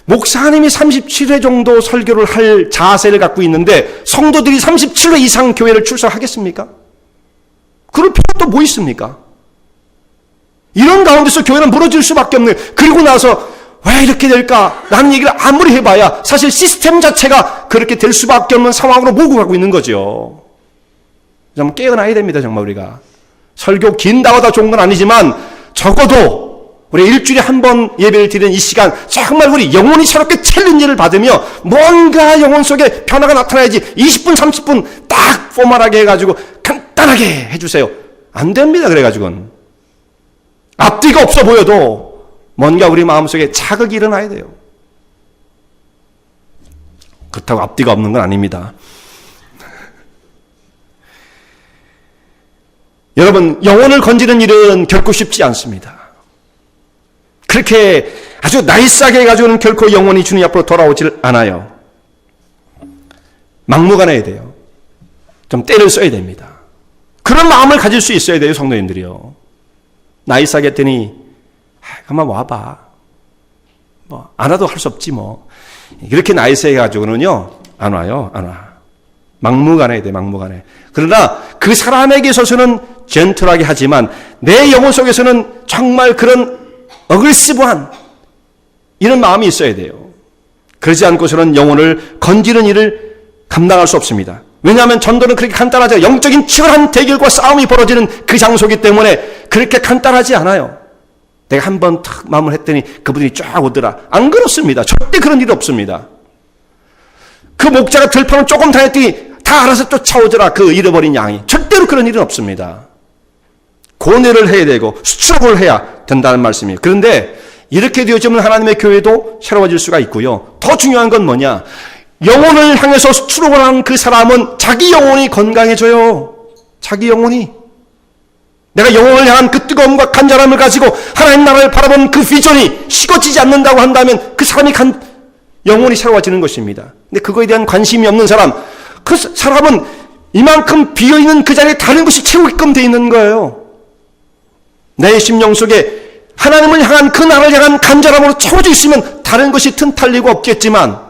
목사님이 37회 정도 설교를 할 자세를 갖고 있는데 성도들이 37회 이상 교회를 출석하겠습니까? 그럴 필요가 또 뭐 있습니까? 이런 가운데서 교회는 무너질 수밖에 없는. 그리고 나서 왜 이렇게 될까? 라는 얘기를 아무리 해봐야 사실 시스템 자체가 그렇게 될 수밖에 없는 상황으로 몰고 가고 있는 거죠. 좀 깨어나야 됩니다. 정말 우리가. 설교 긴다고 다 좋은 건 아니지만 적어도 우리 일주일에 한 번 예배를 드리는 이 시간 정말 우리 영혼이 새롭게 챌린지를 받으며 뭔가 영혼 속에 변화가 나타나야지 20분 30분 딱 포멀하게 해가지고 간단하게 해주세요. 안 됩니다. 그래가지고는 앞뒤가 없어 보여도 뭔가 우리 마음속에 자극이 일어나야 돼요. 그렇다고 앞뒤가 없는 건 아닙니다. 여러분, 영혼을 건지는 일은 결코 쉽지 않습니다. 그렇게 아주 나이스하게 해가지고는 결코 영혼이 주님 앞으로 돌아오질 않아요. 막무가내야 돼요. 좀 때를 써야 됩니다. 그런 마음을 가질 수 있어야 돼요, 성도님들이요. 나이스하게 했더니 가만 와봐. 뭐 안 와도 할 수 없지 뭐. 이렇게 나이스하게 해가지고는요 안 와요. 안 와. 막무가내야 돼. 막무가내. 그러나 그 사람에게 있어서는 젠틀하게 하지만 내 영혼 속에서는 정말 그런 어글시브한 이런 마음이 있어야 돼요. 그러지 않고서는 영혼을 건지는 일을 감당할 수 없습니다. 왜냐하면 전도는 그렇게 간단하지 않아요. 영적인 치열한 대결과 싸움이 벌어지는 그 장소이기 때문에 그렇게 간단하지 않아요. 내가 한번 탁 마음을 했더니 그분이 쫙 오더라. 안 그렇습니다. 절대 그런 일이 없습니다. 그 목자가 들판을 조금 다녔더니 다 알아서 쫓아오더라. 그 잃어버린 양이. 절대로 그런 일은 없습니다. 고뇌를 해야 되고 수축을 해야 된다는 말씀이에요. 그런데 이렇게 되어지면 하나님의 교회도 새로워질 수가 있고요. 더 중요한 건 뭐냐? 영혼을 향해서 수출을 한 그 사람은 자기 영혼이 건강해져요. 자기 영혼이. 내가 영혼을 향한 그 뜨거움과 간절함을 가지고 하나님 나라를 바라보는 그 비전이 식어지지 않는다고 한다면 그 사람이 영혼이 새로워지는 것입니다. 근데 그거에 대한 관심이 없는 사람, 그 사람은 이만큼 비어있는 그 자리에 다른 것이 채우게끔 돼 있는 거예요. 내 심령 속에 하나님을 향한 그 나라를 향한 간절함으로 채워져 있으면 다른 것이 틈탈 리가 없겠지만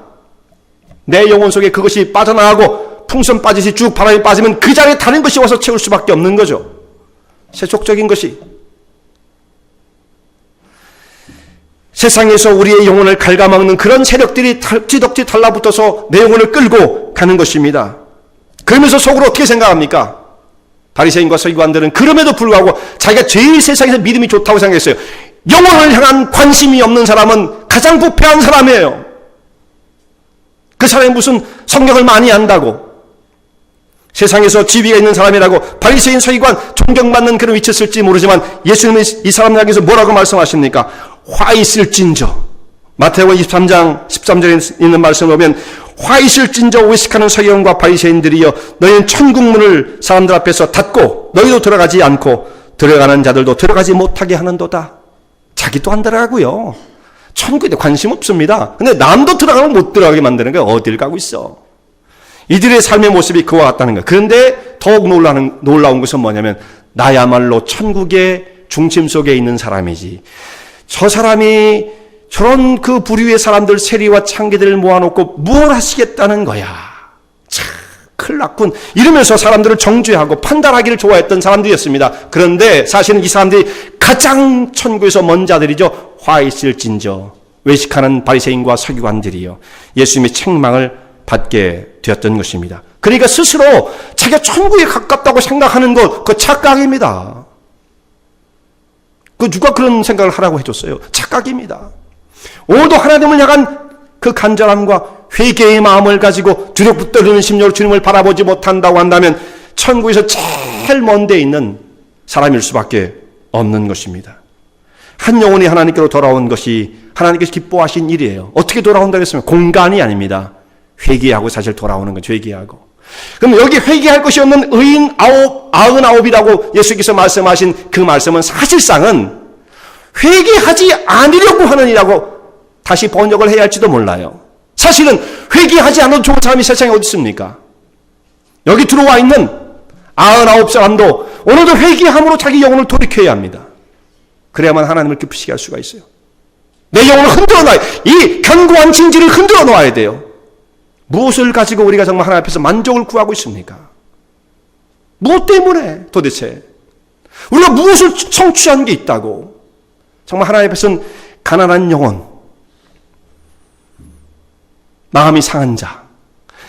내 영혼 속에 그것이 빠져나가고 풍선 빠지듯이 쭉 바람이 빠지면 그 자리에 다른 것이 와서 채울 수밖에 없는 거죠. 세속적인 것이. 세상에서 우리의 영혼을 갉아먹는 그런 세력들이 덕지덕지 달라붙어서 내 영혼을 끌고 가는 것입니다. 그러면서 속으로 어떻게 생각합니까? 바리새인과 서기관들은 그럼에도 불구하고 자기가 제일 세상에서 믿음이 좋다고 생각했어요. 영혼을 향한 관심이 없는 사람은 가장 부패한 사람이에요. 그 사람이 무슨 성경을 많이 안다고 세상에서 지위가 있는 사람이라고 바리새인 서기관 존경받는 그런 위치에 있을지 모르지만 예수님은 이 사람을 향해서 뭐라고 말씀하십니까? 화 있을진저. 마태복음 23장 13절에 있는 말씀을 보면 화 있을진저 외식하는 서기관과 바리새인들이여 너희는 천국문을 사람들 앞에서 닫고 너희도 들어가지 않고 들어가는 자들도 들어가지 못하게 하는도다. 자기도 안 들어가고요. 천국에 관심 없습니다. 근데 남도 들어가면 못 들어가게 만드는 거예요. 어딜 가고 있어. 이들의 삶의 모습이 그와 같다는 거예요. 그런데 더욱 놀라운 것은 뭐냐면 나야말로 천국의 중심 속에 있는 사람이지. 저 사람이 저런 그 부류의 사람들 세리와 창기들을 모아놓고 뭘 하시겠다는 거야. 참 큰일 났군. 이러면서 사람들을 정죄하고 판단하기를 좋아했던 사람들이었습니다. 그런데 사실은 이 사람들이 가장 천국에서 먼 자들이죠. 화 있을진저 외식하는 바리새인과 서기관들이요. 예수님의 책망을 받게 되었던 것입니다. 그러니까 스스로 자기가 천국에 가깝다고 생각하는 것, 그 착각입니다. 그 누가 그런 생각을 하라고 해줬어요? 착각입니다. 오늘도 하나님을 향한 그 간절함과 회개의 마음을 가지고 주눅부떠리는 심령으로 주님을 바라보지 못한다고 한다면 천국에서 제일 먼 데 있는 사람일 수밖에 없는 것입니다. 한 영혼이 하나님께로 돌아온 것이 하나님께서 기뻐하신 일이에요. 어떻게 돌아온다고 했으면 공간이 아닙니다. 회개하고 사실 돌아오는 거죠. 회개하고. 그럼 여기 회개할 것이 없는 의인 99이라고 예수께서 말씀하신 그 말씀은 사실상은 회개하지 않으려고 하는 이라고 다시 번역을 해야 할지도 몰라요. 사실은 회개하지 않아도 좋은 사람이 세상에 어디 있습니까? 여기 들어와 있는 99사람도 오늘도 회개함으로 자기 영혼을 돌이켜야 합니다. 그래야만 하나님을 기쁘시게 할 수가 있어요. 내 영혼을 흔들어 놔야, 이 견고한 진지를 흔들어 놓아야 돼요. 무엇을 가지고 우리가 정말 하나님 앞에서 만족을 구하고 있습니까? 무엇 때문에 도대체? 우리가 무엇을 성취한 게 있다고? 정말 하나님 앞에서는 가난한 영혼, 마음이 상한 자,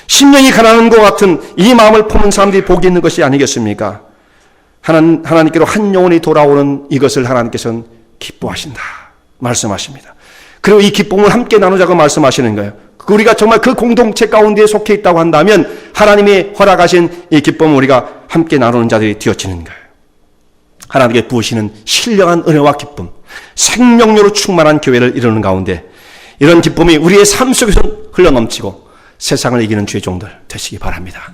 심령이 가난한 것 같은 이 마음을 품은 사람들이 복이 있는 것이 아니겠습니까? 하나님께로 한 영혼이 돌아오는 이것을 하나님께서는 기뻐하신다 말씀하십니다. 그리고 이 기쁨을 함께 나누자고 말씀하시는 거예요. 우리가 정말 그 공동체 가운데 속해 있다고 한다면 하나님이 허락하신 이 기쁨을 우리가 함께 나누는 자들이 되어지는 거예요. 하나님께 부으시는 신령한 은혜와 기쁨, 생명력으로 충만한 교회를 이루는 가운데 이런 기쁨이 우리의 삶 속에서 흘러넘치고 세상을 이기는 주의 종들 되시기 바랍니다.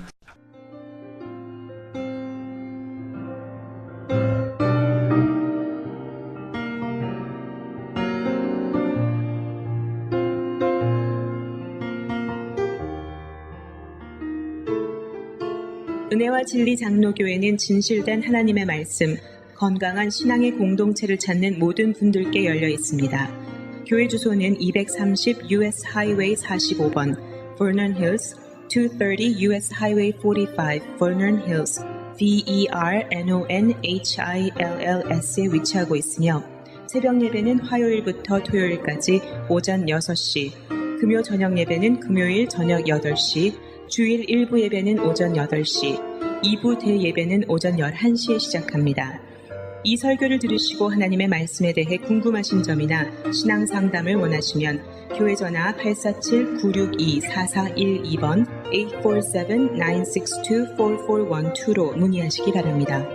은혜와 진리 장로교회는 진실된 하나님의 말씀, 건강한 신앙의 공동체를 찾는 모든 분들께 열려 있습니다. 교회 주소는 230 US Highway 45번, Vernon Hills, 230 US Highway 45, Vernon Hills, VERNONHILLS에 위치하고 있으며 새벽 예배는 화요일부터 토요일까지 오전 6시, 금요 저녁 예배는 금요일 저녁 8시, 주일 1부 예배는 오전 8시, 2부 대예배는 오전 11시에 시작합니다. 이 설교를 들으시고 하나님의 말씀에 대해 궁금하신 점이나 신앙 상담을 원하시면 교회 전화 847-962-4412번 847-962-4412로 문의하시기 바랍니다.